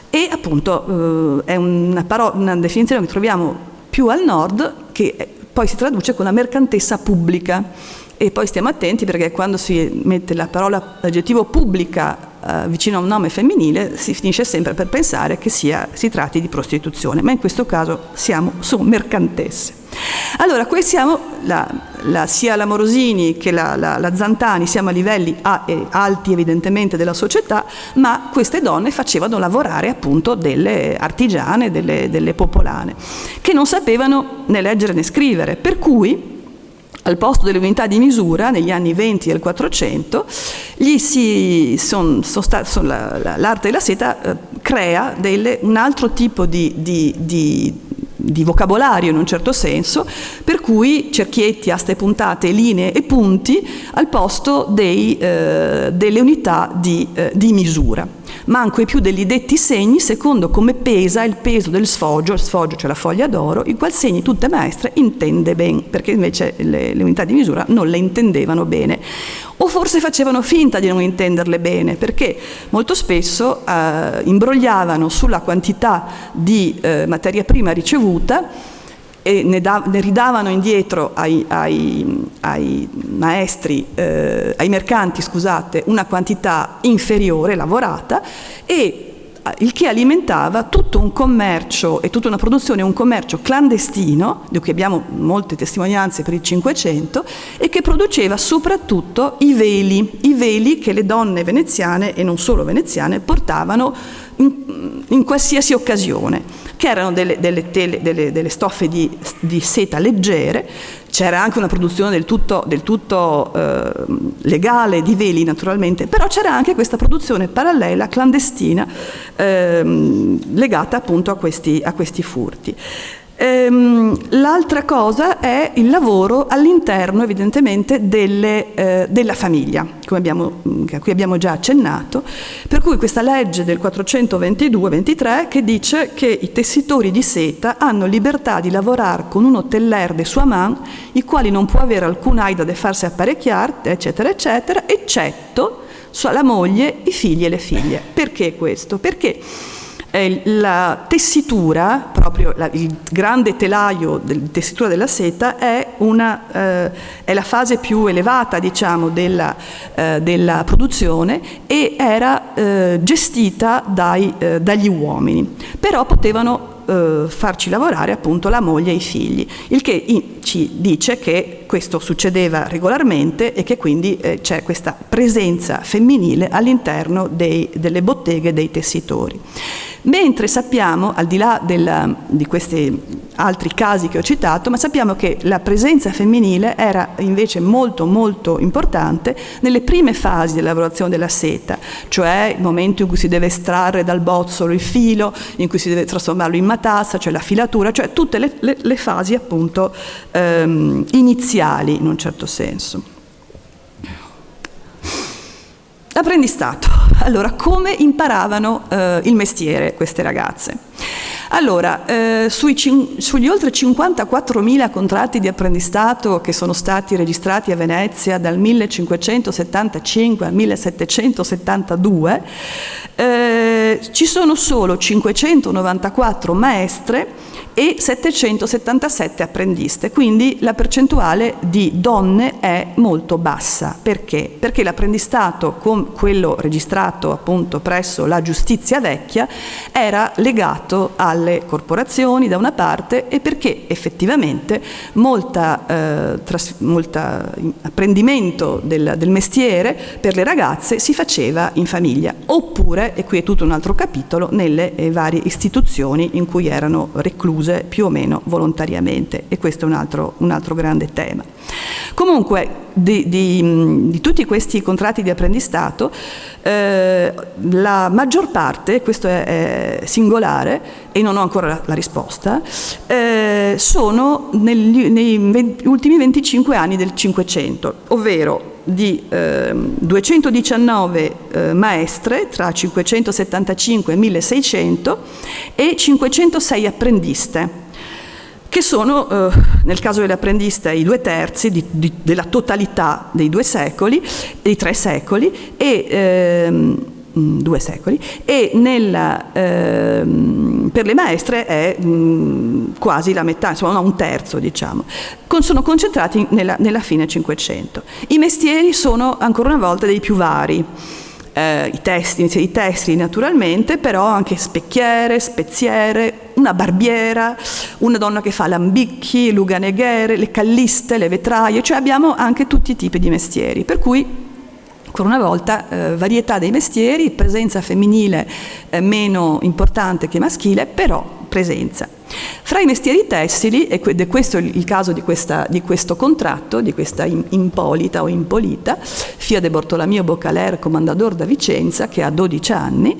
E appunto è una definizione che troviamo più al nord, che poi si traduce con la mercantessa pubblica. E poi stiamo attenti, perché quando si mette l'aggettivo pubblica vicino a un nome femminile si finisce sempre per pensare che si tratti di prostituzione, ma in questo caso sono mercantesse. Allora, qui siamo, sia la Morosini che la Zantani, siamo a livelli alti evidentemente della società, ma queste donne facevano lavorare appunto delle artigiane, delle popolane, che non sapevano né leggere né scrivere, per cui al posto delle unità di misura, negli anni 20 del 400, l'arte della seta crea un altro tipo di vocabolario, in un certo senso, per cui cerchietti, aste puntate, linee e punti al posto delle unità di misura. Manco ai più degli detti segni, secondo come pesa il peso del sfoggio, cioè la foglia d'oro, il qual segni tutte maestre intende ben, perché invece le unità di misura non le intendevano bene. O forse facevano finta di non intenderle bene, perché molto spesso imbrogliavano sulla quantità di materia prima ricevuta e ne ridavano indietro ai maestri, ai mercanti, scusate, una quantità inferiore lavorata, e il che alimentava tutto un commercio e tutta una produzione, un commercio clandestino, di cui abbiamo molte testimonianze per il 500, e che produceva soprattutto i veli che le donne veneziane, e non solo veneziane, portavano in qualsiasi occasione, che erano delle stoffe di seta leggere. C'era anche una produzione del tutto legale di veli, naturalmente, però c'era anche questa produzione parallela, clandestina, legata appunto a questi furti. L'altra cosa è il lavoro all'interno evidentemente della famiglia, a cui abbiamo già accennato, per cui questa legge del 422-23 che dice che i tessitori di seta hanno libertà di lavorare con un hoteller de sua man, i quali non può avere alcun aida de farsi apparecchiare, eccetera, eccetera, eccetto la moglie, i figli e le figlie. Perché questo? Perché la tessitura, proprio il grande telaio della tessitura della seta è la fase più elevata, diciamo, della produzione, e era gestita dagli uomini, però potevano farci lavorare appunto la moglie e i figli, il che ci dice che questo succedeva regolarmente e che quindi c'è questa presenza femminile all'interno delle botteghe dei tessitori. Mentre sappiamo, al di là di questi altri casi che ho citato, ma sappiamo che la presenza femminile era invece molto molto importante nelle prime fasi della lavorazione della seta, cioè il momento in cui si deve estrarre dal bozzolo il filo, in cui si deve trasformarlo in matassa, cioè la filatura, cioè tutte le fasi appunto iniziali in un certo senso. Apprendistato. Allora, come imparavano il mestiere queste ragazze? Allora, sugli oltre 54.000 contratti di apprendistato che sono stati registrati a Venezia dal 1575 al 1772, ci sono solo 594 maestre e 777 apprendiste, quindi la percentuale di donne è molto bassa. Perché? Perché l'apprendistato, con quello registrato appunto presso la giustizia vecchia, era legato alle corporazioni da una parte, e perché effettivamente molta apprendimento del mestiere per le ragazze si faceva in famiglia, oppure, e qui è tutto un altro capitolo, nelle varie istituzioni in cui erano recluse più o meno volontariamente, e questo è un altro grande tema. Comunque di tutti questi contratti di apprendistato, la maggior parte, questo è singolare e non ho ancora la risposta, sono negli ultimi 25 anni del Cinquecento, ovvero di 219 maestre tra 575 e 1600 e 506 apprendiste, che sono, nel caso delle apprendiste, i 2/3 della totalità dei 2 secoli, dei 3 secoli, e 2 secoli, e per le maestre è quasi la metà, insomma un terzo, diciamo. Sono concentrati nella fine Cinquecento. I mestieri sono ancora una volta dei più vari. I tessili naturalmente, però anche specchiere, speziere, una barbiera, una donna che fa l'ambicchi, luganeghere, le calliste, le vetraie, cioè abbiamo anche tutti i tipi di mestieri, per cui ancora una volta varietà dei mestieri, presenza femminile meno importante che maschile, però presenza. Fra i mestieri tessili, ed è questo il caso di questo contratto, di questa impolita o impolita, Fia de Bortolomeo Bocaler, comandador da Vicenza, che ha 12 anni,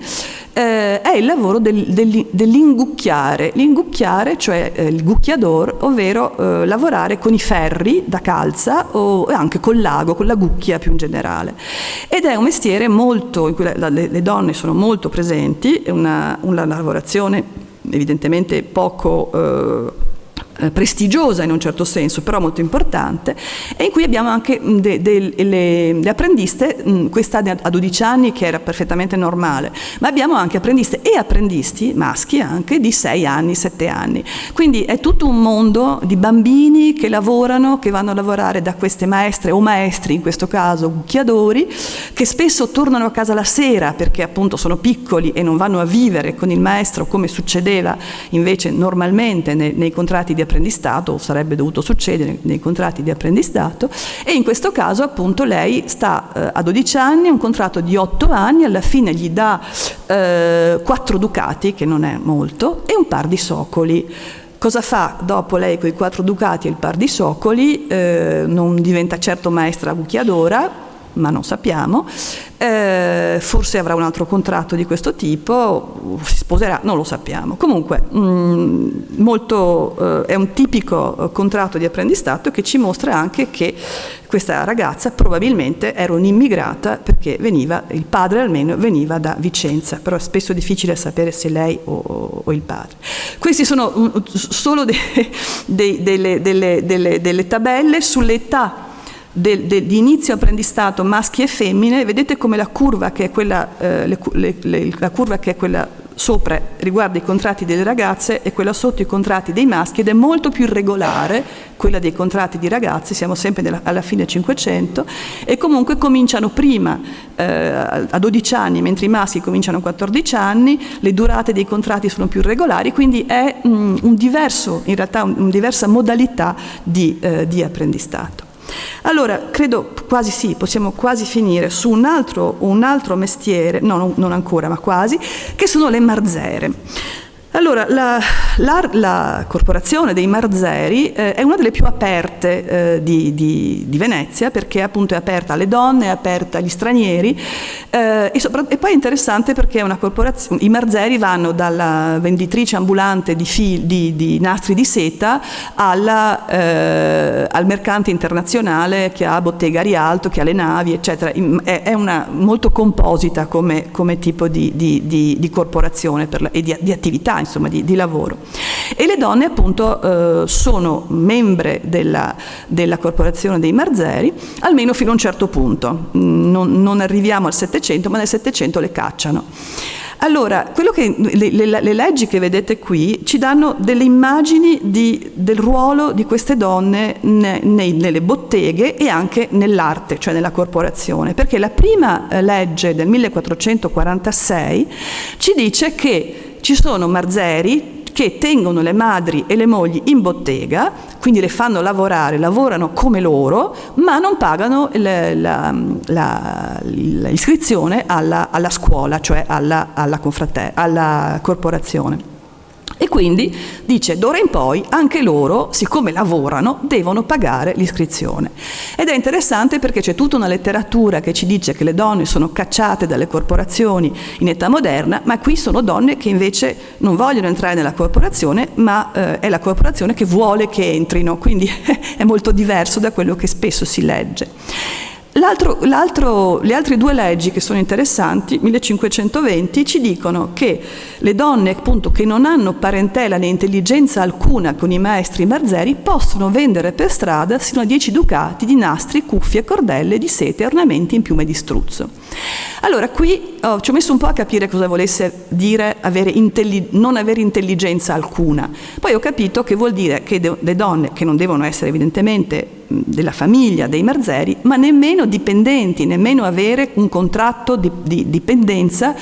è il lavoro dell'ingucchiare. L'ingucchiare, cioè il gucchiador, ovvero lavorare con i ferri da calza o anche col lago, con la gucchia più in generale. Ed è un mestiere molto, in cui le donne sono molto presenti, è una lavorazione evidentemente poco prestigiosa in un certo senso, però molto importante, e in cui abbiamo anche le apprendiste, questa a 12 anni che era perfettamente normale, ma abbiamo anche apprendiste e apprendisti maschi anche di 6 anni, 7 anni, quindi è tutto un mondo di bambini che lavorano, che vanno a lavorare da queste maestre o maestri, in questo caso gucchiadori, che spesso tornano a casa la sera perché appunto sono piccoli e non vanno a vivere con il maestro come succedeva invece normalmente nei contratti di apprendistato, o sarebbe dovuto succedere nei contratti di apprendistato, e in questo caso appunto lei sta a 12 anni, un contratto di 8 anni, alla fine gli dà 4 ducati, che non è molto, e un par di soccoli. Cosa fa dopo lei con i 4 ducati e il par di soccoli? Non diventa certo maestra gucchiadora, ma non sappiamo, forse avrà un altro contratto di questo tipo, si sposerà, non lo sappiamo. Comunque è un tipico contratto di apprendistato che ci mostra anche che questa ragazza probabilmente era un'immigrata, perché il padre almeno veniva da Vicenza, però è spesso difficile sapere se lei o il padre. Questi sono solo delle tabelle sull'età di inizio apprendistato maschi e femmine. Vedete come la curva che è quella, la curva che è quella sopra riguarda i contratti delle ragazze e quella sotto i contratti dei maschi, ed è molto più irregolare quella dei contratti di ragazzi. Siamo sempre alla fine 500, e comunque cominciano prima a 12 anni, mentre i maschi cominciano a 14 anni, le durate dei contratti sono più regolari, quindi è una diversa modalità di apprendistato. Allora, credo possiamo quasi finire su un altro mestiere, no, non ancora, ma quasi, che sono le marzere. Allora, la corporazione dei marzeri è una delle più aperte di Venezia, perché appunto è aperta alle donne, è aperta agli stranieri, e poi è interessante perché è una corporazione. I marzeri vanno dalla venditrice ambulante di nastri di seta al mercante internazionale che ha Bottega Rialto, che ha le navi, eccetera. È molto composita come tipo di corporazione e di attività, insomma, di lavoro. E le donne appunto sono membre della corporazione dei marzeri, almeno fino a un certo punto. Non arriviamo al 700, ma nel 700 le cacciano. Allora, le leggi che vedete qui ci danno delle immagini del ruolo di queste donne nelle botteghe e anche nell'arte, cioè nella corporazione, perché la prima legge del 1446 ci dice che ci sono marzeri che tengono le madri e le mogli in bottega, quindi le fanno lavorare, lavorano come loro, ma non pagano l'iscrizione alla scuola, cioè alla corporazione. E quindi dice, d'ora in poi anche loro, siccome lavorano, devono pagare l'iscrizione. Ed è interessante perché c'è tutta una letteratura che ci dice che le donne sono cacciate dalle corporazioni in età moderna, ma qui sono donne che invece non vogliono entrare nella corporazione, ma è la corporazione che vuole che entrino, quindi è molto diverso da quello che spesso si legge. Le altre due leggi che sono interessanti, 1520, ci dicono che le donne appunto che non hanno parentela né intelligenza alcuna con i maestri marzeri possono vendere per strada sino a 10 ducati di nastri, cuffie, cordelle di seta e ornamenti in piume di struzzo. Allora qui ci ho messo un po' a capire cosa volesse dire non avere intelligenza alcuna. Poi ho capito che vuol dire che le donne, che non devono essere evidentemente della famiglia dei marzeri, ma nemmeno dipendenti, nemmeno avere un contratto di dipendenza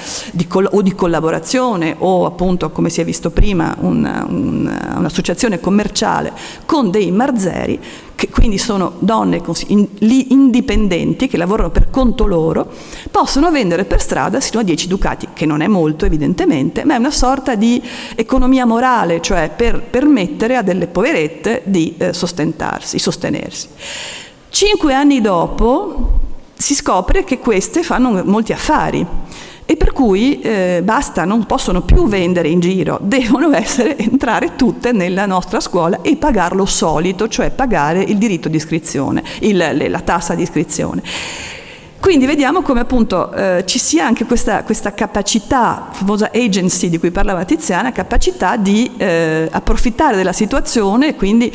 o di collaborazione, o appunto, come si è visto prima, un'associazione commerciale con dei marzeri, che quindi sono donne indipendenti che lavorano per conto loro, possono vendere per strada sino a 10 ducati, che non è molto evidentemente, ma è una sorta di economia morale, cioè per permettere a delle poverette di sostenersi. 5 anni dopo si scopre che queste fanno molti affari, e per cui basta, non possono più vendere in giro, devono entrare tutte nella nostra scuola e pagare lo solito, cioè pagare il diritto di iscrizione, la tassa di iscrizione. Quindi vediamo come appunto ci sia anche questa capacità, famosa agency di cui parlava Tiziana, capacità di approfittare della situazione, e quindi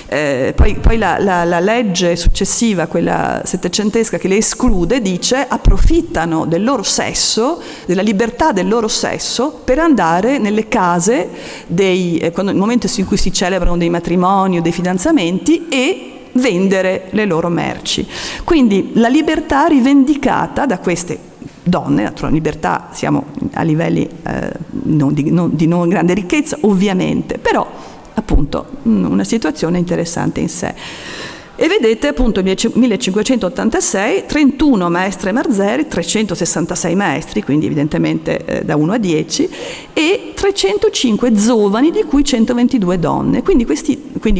poi la legge successiva, quella settecentesca, che le esclude, dice approfittano del loro sesso, della libertà del loro sesso, per andare nelle case nel momento in cui si celebrano dei matrimoni o dei fidanzamenti, e vendere le loro merci. Quindi la libertà rivendicata da queste donne, naturalmente libertà, siamo a livelli non di grande ricchezza ovviamente, però appunto una situazione interessante in sé. E vedete appunto 1586, 31 maestre marzeri, 366 maestri, quindi evidentemente da 1 a 10, e 305 giovani, di cui 122 donne, quindi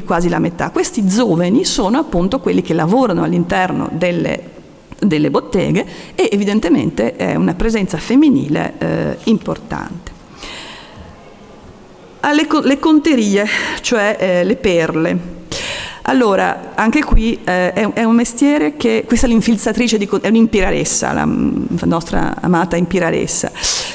quasi la metà. Questi giovani sono appunto quelli che lavorano all'interno delle delle botteghe, e evidentemente è una presenza femminile importante. Le conterie, cioè le perle. Allora, anche qui è un mestiere che, questa è l'infilzatrice, è un'impiraressa, la nostra amata impiraressa.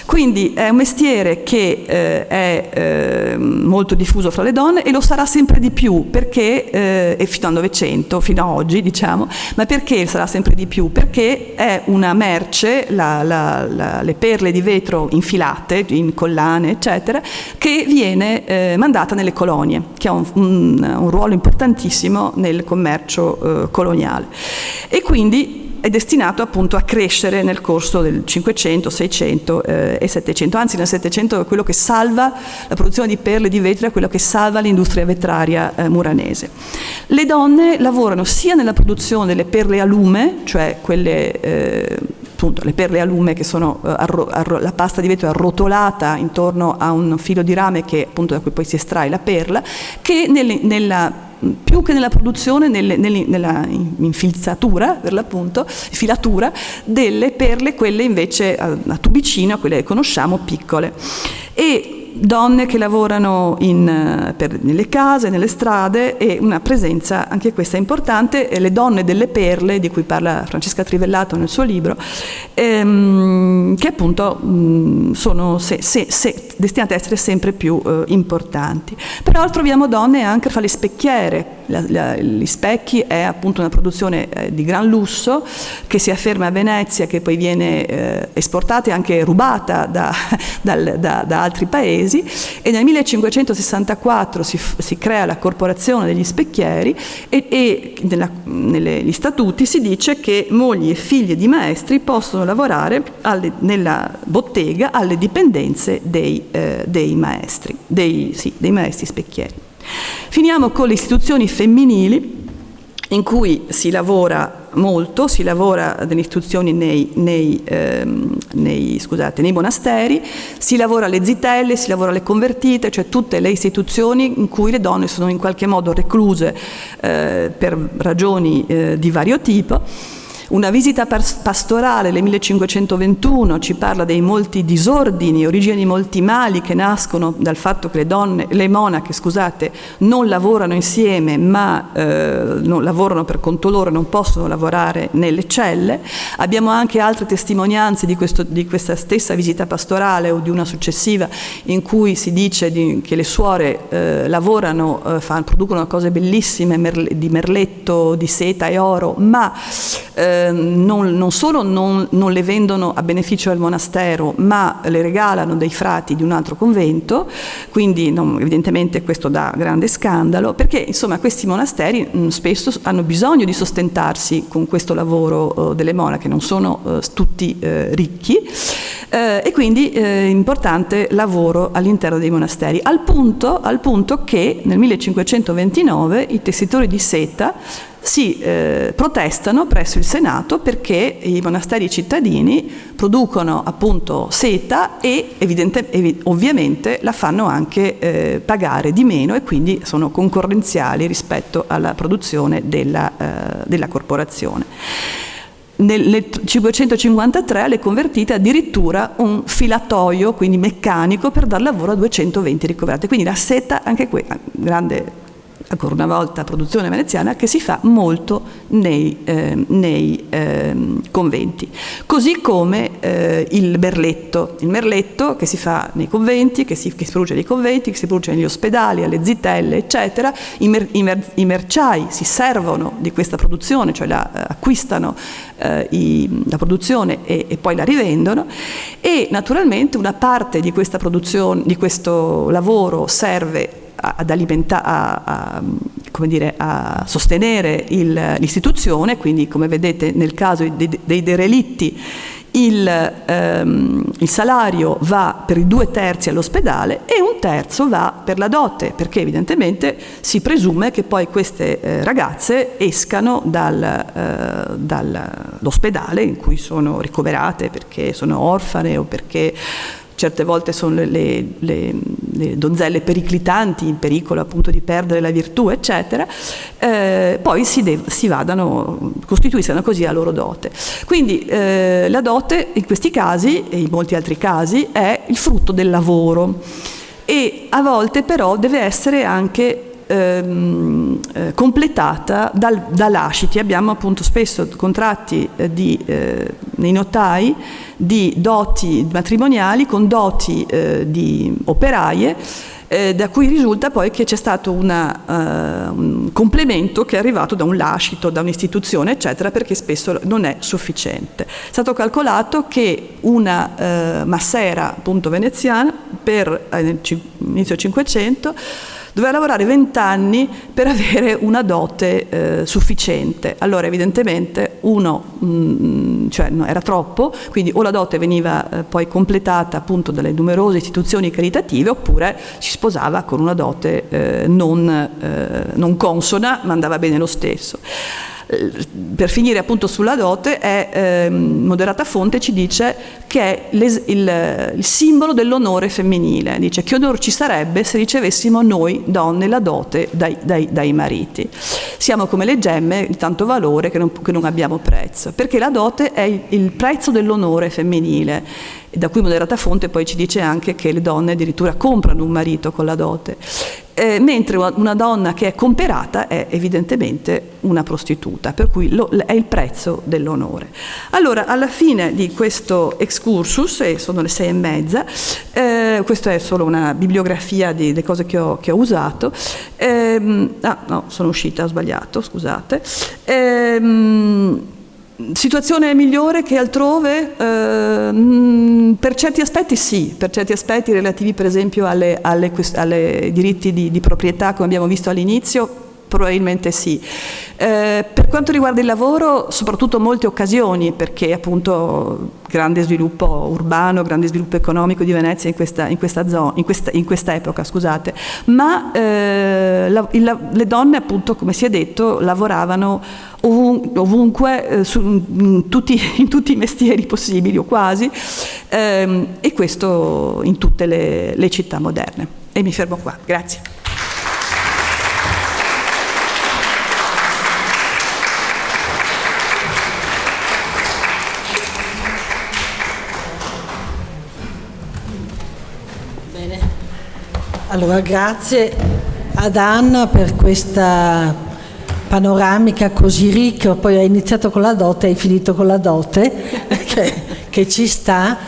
Quindi è un mestiere che è molto diffuso fra le donne, e lo sarà sempre di più, perché, e fino al Novecento, fino a oggi diciamo, ma perché sarà sempre di più? Perché è una merce, le perle di vetro infilate, in collane, eccetera, che viene mandata nelle colonie, che ha un ruolo importantissimo nel commercio coloniale, e quindi è destinato appunto a crescere nel corso del 500, 600 e 700, anzi nel 700 è quello che salva la produzione di perle di vetro, è quello che salva l'industria vetraria muranese. Le donne lavorano sia nella produzione delle perle a lume, cioè quelle appunto le perle a lume, che sono la pasta di vetro arrotolata intorno a un filo di rame che appunto da cui poi si estrae la perla, che più che nella produzione, nella infilzatura, per l'appunto, filatura delle perle, quelle invece a tubicino, quelle che conosciamo, piccole. E donne che lavorano nelle case, nelle strade, e una presenza, anche questa importante, le donne delle perle, di cui parla Francesca Trivellato nel suo libro, che appunto sono destinate a essere sempre più importanti. Però troviamo donne anche fra le specchiere. Gli specchi è appunto una produzione di gran lusso, che si afferma a Venezia, che poi viene esportata e anche rubata da altri paesi, e nel 1564 si crea la corporazione degli specchieri, e negli statuti si dice che mogli e figlie di maestri possono lavorare nella bottega alle dipendenze dei maestri specchieri. Finiamo con le istituzioni femminili, in cui si lavora molto, si lavora nelle istituzioni nei monasteri, si lavora alle zitelle, si lavora alle convertite, cioè tutte le istituzioni in cui le donne sono in qualche modo recluse per ragioni di vario tipo. Una visita pastorale nel 1521 ci parla dei molti disordini, origine di molti mali che nascono dal fatto che le monache, non lavorano insieme, ma non lavorano per conto loro, non possono lavorare nelle celle. Abbiamo anche altre testimonianze di questa stessa visita pastorale, o di una successiva, in cui si dice che le suore lavorano, producono cose bellissime di merletto, di seta e oro, ma non solo non le vendono a beneficio del monastero, ma le regalano dei frati di un altro convento, quindi evidentemente questo dà grande scandalo, perché insomma questi monasteri spesso hanno bisogno di sostentarsi con questo lavoro delle monache, non sono tutti ricchi, e quindi importante lavoro all'interno dei monasteri, al punto che nel 1529 i tessitori di seta si protestano presso il Senato perché i monasteri cittadini producono appunto seta e ovviamente la fanno anche pagare di meno, e quindi sono concorrenziali rispetto alla produzione della corporazione. Nel 553 alle convertite addirittura un filatoio, quindi meccanico, per dar lavoro a 220 ricoverate. Quindi la seta, anche qui, grande, ancora una volta, produzione veneziana, che si fa molto nei conventi. Così come il merletto che si fa nei conventi, che si produce nei conventi, che si produce negli ospedali, alle zitelle, eccetera. I merciai si servono di questa produzione, cioè acquistano la produzione e poi la rivendono, e naturalmente una parte di questa produzione, di questo lavoro, serve a sostenere l'istituzione. Quindi, come vedete nel caso dei derelitti, il salario va per i 2/3 all'ospedale e 1/3 va per la dote, perché evidentemente si presume che poi queste ragazze escano dall'ospedale in cui sono ricoverate, perché sono orfane o perché certe volte sono le donzelle periclitanti, in pericolo appunto di perdere la virtù, eccetera, poi costituiscano così la loro dote. Quindi la dote in questi casi e in molti altri casi è il frutto del lavoro, e a volte però deve essere anche completata da lasciti. Abbiamo appunto spesso contratti nei notai di doti matrimoniali con doti di operaie, da cui risulta poi che c'è stato un complemento che è arrivato da un lascito, da un'istituzione, eccetera, perché spesso non è sufficiente. È stato calcolato che una massera appunto veneziana inizio 500 doveva lavorare 20 anni per avere una dote sufficiente. Allora evidentemente era troppo, quindi o la dote veniva poi completata appunto dalle numerose istituzioni caritative, oppure si sposava con una dote non consona, ma andava bene lo stesso. Per finire appunto sulla dote, Moderata Fonte ci dice che è il simbolo dell'onore femminile. Dice: che onore ci sarebbe se ricevessimo noi donne la dote dai mariti. Siamo come le gemme di tanto valore che non abbiamo prezzo, perché la dote è il prezzo dell'onore femminile, e da cui Moderata Fonte poi ci dice anche che le donne addirittura comprano un marito con la dote. Mentre una donna che è comperata è evidentemente una prostituta, per cui è il prezzo dell'onore. Allora, alla fine di questo excursus, e sono le 6:30, questa è solo una bibliografia delle cose che ho usato. No, sono uscita, ho sbagliato, scusate. Situazione migliore che altrove? Per certi aspetti sì, per certi aspetti relativi per esempio alle diritti di proprietà, come abbiamo visto all'inizio, probabilmente sì. Per quanto riguarda il lavoro, soprattutto molte occasioni, perché appunto grande sviluppo urbano, grande sviluppo economico di Venezia in questa epoca, scusate, ma le donne appunto, come si è detto, lavoravano ovunque, in tutti i mestieri possibili o quasi, e questo in tutte le città moderne. E mi fermo qua, grazie. Allora, grazie ad Anna per questa panoramica così ricca. Poi hai iniziato con la dote, hai finito con la dote, che ci sta,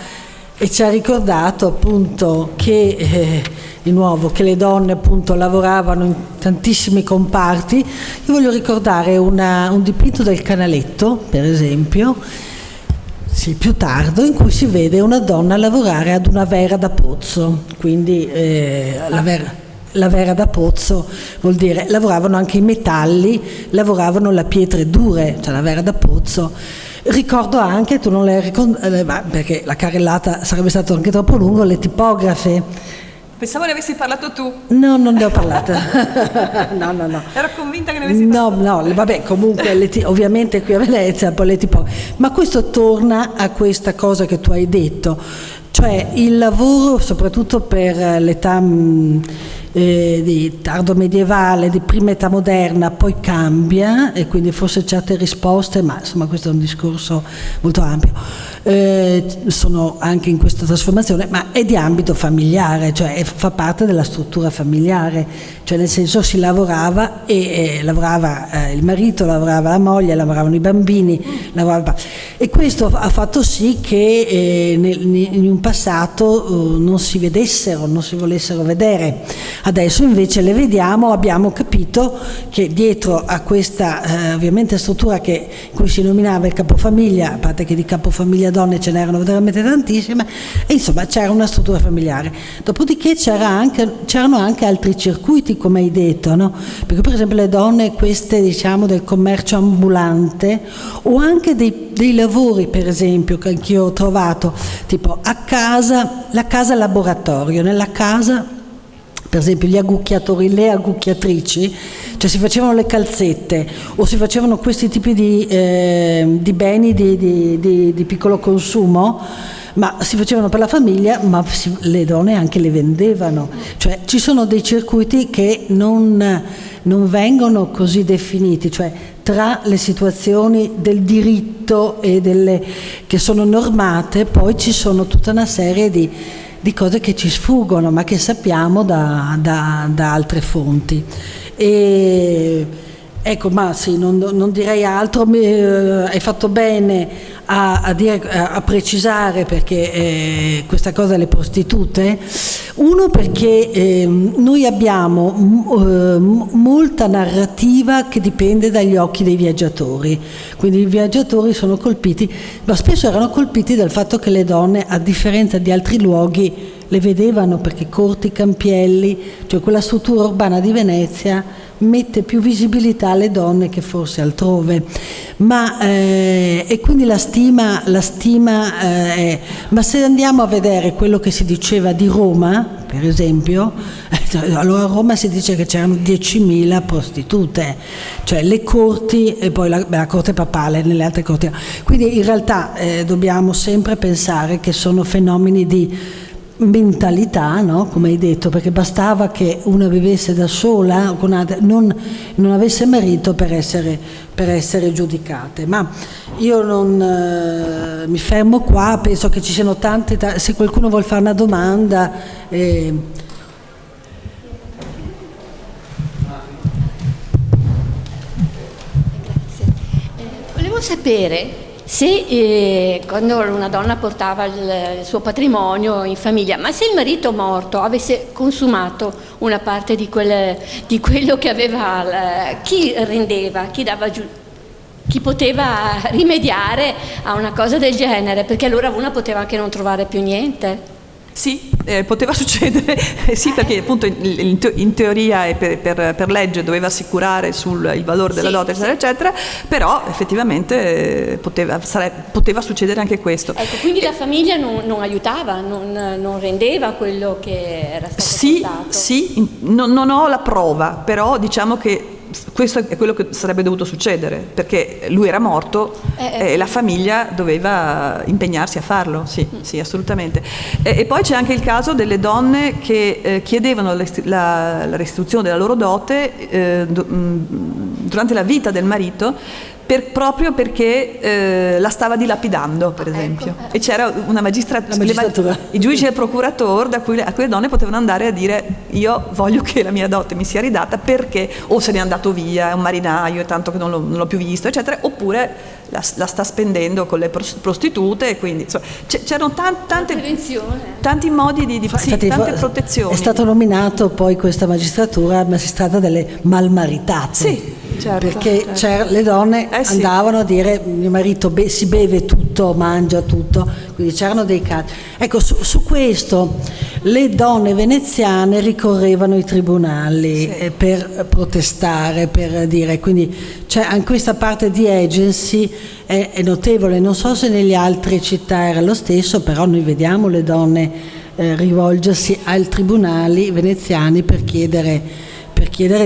e ci ha ricordato appunto che di nuovo che le donne appunto lavoravano in tantissimi comparti. Io voglio ricordare un dipinto del Canaletto, per esempio, sì, più tardo, in cui si vede una donna lavorare ad una vera da pozzo. Quindi la vera da pozzo vuol dire lavoravano anche i metalli, lavoravano le pietre dure, cioè la vera da pozzo. Ricordo anche, tu non l'hai ricordato perché la carrellata sarebbe stato anche troppo lungo, le tipografe. Pensavo ne avessi parlato tu. No, non ne ho parlata. No. Ero convinta che ne avessi parlato. No, vabbè, comunque ovviamente qui a Venezia poi le tipografe. Ma questo torna a questa cosa che tu hai detto, cioè il lavoro soprattutto per l'età di tardo medievale, di prima età moderna, poi cambia, e quindi forse certe risposte, ma insomma questo è un discorso molto ampio, sono anche in questa trasformazione, ma è di ambito familiare, cioè fa parte della struttura familiare, cioè nel senso si lavorava e lavorava il marito, lavorava la moglie, lavoravano i bambini, e questo ha fatto sì che in un passato non si volessero vedere. Adesso invece le vediamo, abbiamo capito che dietro a questa ovviamente struttura in cui si nominava il capofamiglia, a parte che di capofamiglia donne ce n'erano veramente tantissime, e insomma c'era una struttura familiare. Dopodiché c'erano anche altri circuiti, come hai detto, no? Perché per esempio le donne, queste diciamo del commercio ambulante, o anche dei lavori per esempio che anch'io ho trovato, tipo a casa, la casa laboratorio, nella casa per esempio gli aggucchiatori, le aggucchiatrici, cioè si facevano le calzette o si facevano questi tipi di beni di piccolo consumo, ma si facevano per la famiglia, ma le donne anche le vendevano, cioè ci sono dei circuiti che non vengono così definiti, cioè tra le situazioni del diritto e che sono normate, poi ci sono tutta una serie di cose che ci sfuggono, ma che sappiamo da altre fonti. E ecco, ma sì, non direi altro. Hai fatto bene a precisare, perché questa cosa delle prostitute, uno perché noi abbiamo molta narrativa che dipende dagli occhi dei viaggiatori, quindi i viaggiatori sono colpiti, ma spesso erano colpiti dal fatto che le donne, a differenza di altri luoghi, le vedevano, perché corti, campielli, cioè quella struttura urbana di Venezia mette più visibilità alle donne che forse altrove, e quindi la stima è, ma se andiamo a vedere quello che si diceva di Roma, per esempio, allora a Roma si dice che c'erano 10.000 prostitute, cioè le corti e poi la corte papale nelle altre corti, quindi in realtà dobbiamo sempre pensare che sono fenomeni di mentalità, no? Come hai detto, perché bastava che una vivesse da sola, non avesse marito per essere giudicate. Ma io non mi fermo qua, penso che ci siano tante, se qualcuno vuol fare una domanda. Volevo sapere se quando una donna portava il suo patrimonio in famiglia, ma se il marito morto avesse consumato una parte di quello che aveva, chi rendeva, chi dava giù, chi poteva rimediare a una cosa del genere, perché allora una poteva anche non trovare più niente. Sì, poteva succedere, sì, perché appunto in teoria e per legge doveva assicurare sul il valore della dote, eccetera, eccetera, però effettivamente poteva succedere anche questo. Ecco, quindi la famiglia non aiutava, non rendeva quello che era stato portato. Sì, non ho la prova, però diciamo che questo è quello che sarebbe dovuto succedere, perché lui era morto e la famiglia doveva impegnarsi a farlo, sì, assolutamente. E poi c'è anche il caso delle donne che chiedevano la restituzione della loro dote durante la vita del marito, proprio perché la stava dilapidando, per esempio. E c'era una magistratura, i giudici e il procuratore a cui le donne potevano andare a dire: io voglio che la mia dote mi sia ridata perché o se n'è andato via, è un marinaio e tanto che non l'ho più visto, eccetera, oppure la sta spendendo con le prostitute, e quindi insomma, c'erano tanti modi di tante protezioni. È stato nominato poi questa magistrata delle malmaritate. Sì. Certo, perché le donne andavano a dire: mio marito si beve tutto, mangia tutto, quindi c'erano dei casi. Ecco, su questo le donne veneziane ricorrevano ai tribunali per protestare, per dire, quindi c'è anche questa parte di agency è notevole. Non so se nelle altre città era lo stesso, però noi vediamo le donne rivolgersi ai tribunali veneziani per chiedere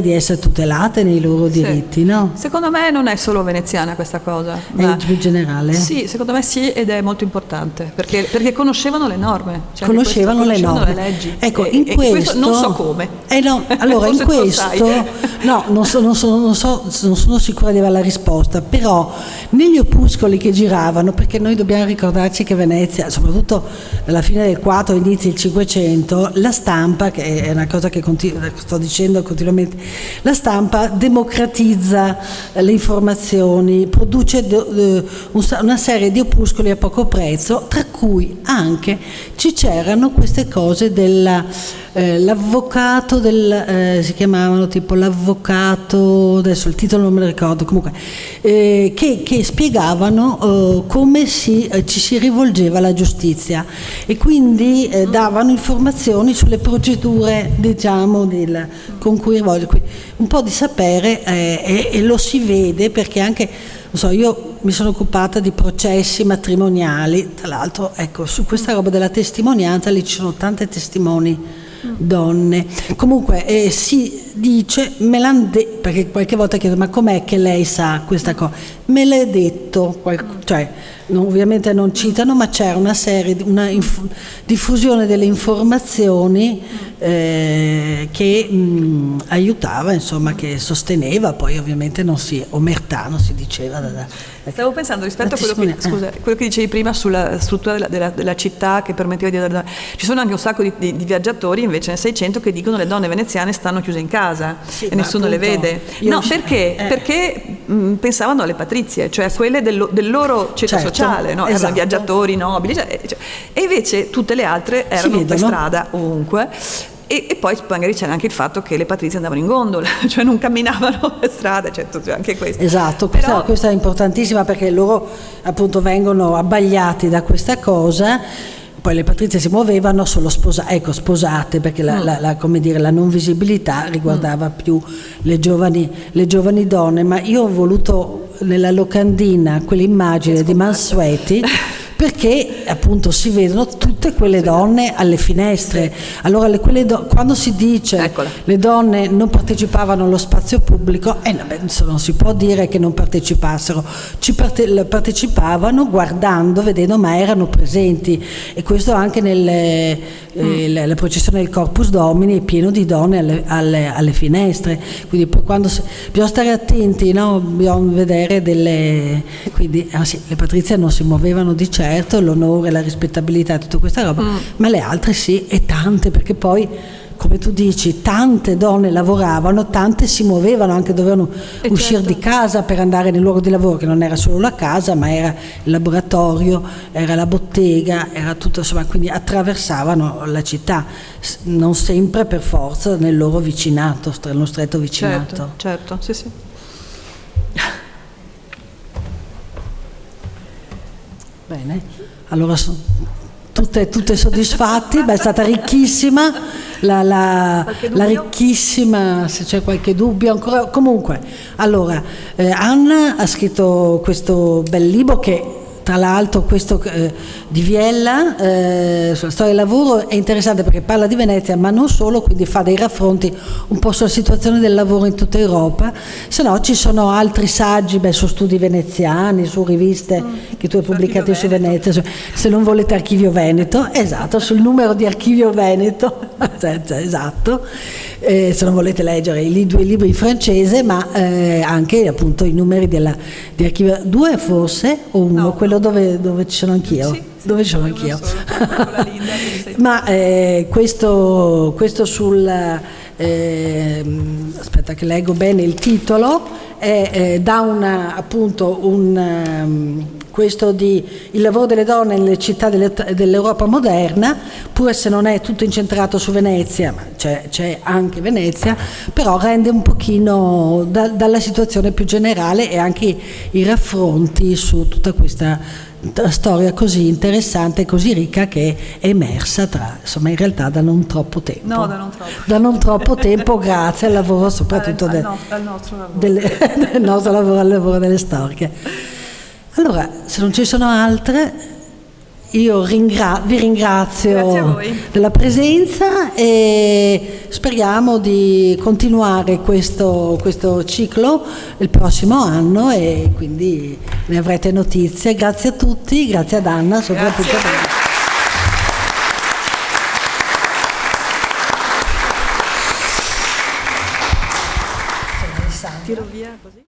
di essere tutelate nei loro diritti, no? Secondo me non è solo veneziana questa cosa, è più generale. Sì, secondo me sì, ed è molto importante perché conoscevano le norme, cioè conoscevano le norme, le leggi. Ecco, in questo non so come. Allora in questo non sono sicura di avere la risposta, però negli opuscoli che giravano, perché noi dobbiamo ricordarci che Venezia, soprattutto alla fine del 4, inizi il 500, la stampa, che è una cosa che sto dicendo continuamente, la stampa democratizza le informazioni, produce una serie di opuscoli a poco prezzo, tra cui anche c'erano queste cose l'avvocato si chiamavano tipo l'avvocato, adesso il titolo non me lo ricordo, comunque che spiegavano come ci si rivolgeva alla giustizia, e quindi davano informazioni sulle procedure, diciamo, con cui rivolgere, un po' di sapere, e lo si vede perché anche, non so, io mi sono occupata di processi matrimoniali, tra l'altro, ecco, su questa roba della testimonianza lì ci sono tante testimoni donne. Comunque si dice, perché qualche volta chiedo ma com'è che lei sa questa cosa? Me l'è detto, cioè ovviamente non citano, ma c'era una serie, una diffusione delle informazioni che aiutava, insomma, che sosteneva, poi ovviamente omertà non si diceva. Stavo pensando rispetto a quello che dicevi prima sulla struttura della città che permetteva di andare. Ci sono anche un sacco di viaggiatori invece nel 600 che dicono le donne veneziane stanno chiuse in casa e nessuno le vede. No, perché? Perché pensavano alle patrizie, cioè a quelle del loro ceto sociale, no? Erano viaggiatori, nobili, e invece tutte le altre erano per strada ovunque. E poi magari c'era anche il fatto che le patrizie andavano in gondola, cioè non camminavano per strada, cioè anche questo. Esatto, questa è importantissima perché loro appunto vengono abbagliati da questa cosa. Poi le patrizie si muovevano solo sposate, perché la non visibilità riguardava più le giovani donne. Ma io ho voluto nella locandina quell'immagine di Mansueti perché appunto si vedono tutte quelle donne alle finestre. Allora quando si dice le donne non partecipavano allo spazio pubblico, non si può dire che non partecipassero, partecipavano guardando, vedendo, ma erano presenti, e questo anche la processione del Corpus Domini è pieno di donne alle finestre, quindi poi bisogna stare attenti, no? Bisogna vedere quindi le patrizie non si muovevano di certo, l'onore, la rispettabilità, tutta questa roba, ma le altre sì, e tante, perché poi come tu dici tante donne lavoravano, tante si muovevano, anche dovevano uscire di casa per andare nel luogo di lavoro, che non era solo la casa ma era il laboratorio, era la bottega, era tutto, insomma, quindi attraversavano la città, non sempre per forza nel loro vicinato, nello stretto vicinato. Certo, sì. Bene, allora tutte soddisfatti. È stata ricchissima la ricchissima, se c'è qualche dubbio ancora. Comunque, allora Anna ha scritto questo bel libro che tra l'altro questo di Viella sulla storia del lavoro è interessante perché parla di Venezia ma non solo, quindi fa dei raffronti un po' sulla situazione del lavoro in tutta Europa. Se no ci sono altri saggi su studi veneziani, su riviste che tu hai pubblicate su Venezia, se non volete Archivio Veneto, esatto, sul numero di Archivio Veneto esatto, se non volete leggere i due libri in francese, ma anche appunto i numeri di Archivio 2 forse o uno, no, quello dove ci sono anch'io. Sì, dove ci sono anch'io. Ma questo sul aspetta che leggo bene il titolo, dà questo di il lavoro delle donne nelle città dell'Europa moderna, pur se non è tutto incentrato su Venezia, ma c'è anche Venezia, però rende un pochino dalla situazione più generale e anche i raffronti su tutta questa storia così interessante e così ricca che è emersa in realtà da non troppo tempo. No, da non troppo. Da non troppo tempo, grazie al lavoro soprattutto al nostro lavoro. del nostro lavoro, al lavoro delle storiche. Allora, se non ci sono altre, io vi ringrazio della presenza e speriamo di continuare questo ciclo il prossimo anno e quindi ne avrete notizie. Grazie a tutti, grazie ad Anna soprattutto. Tiro via così.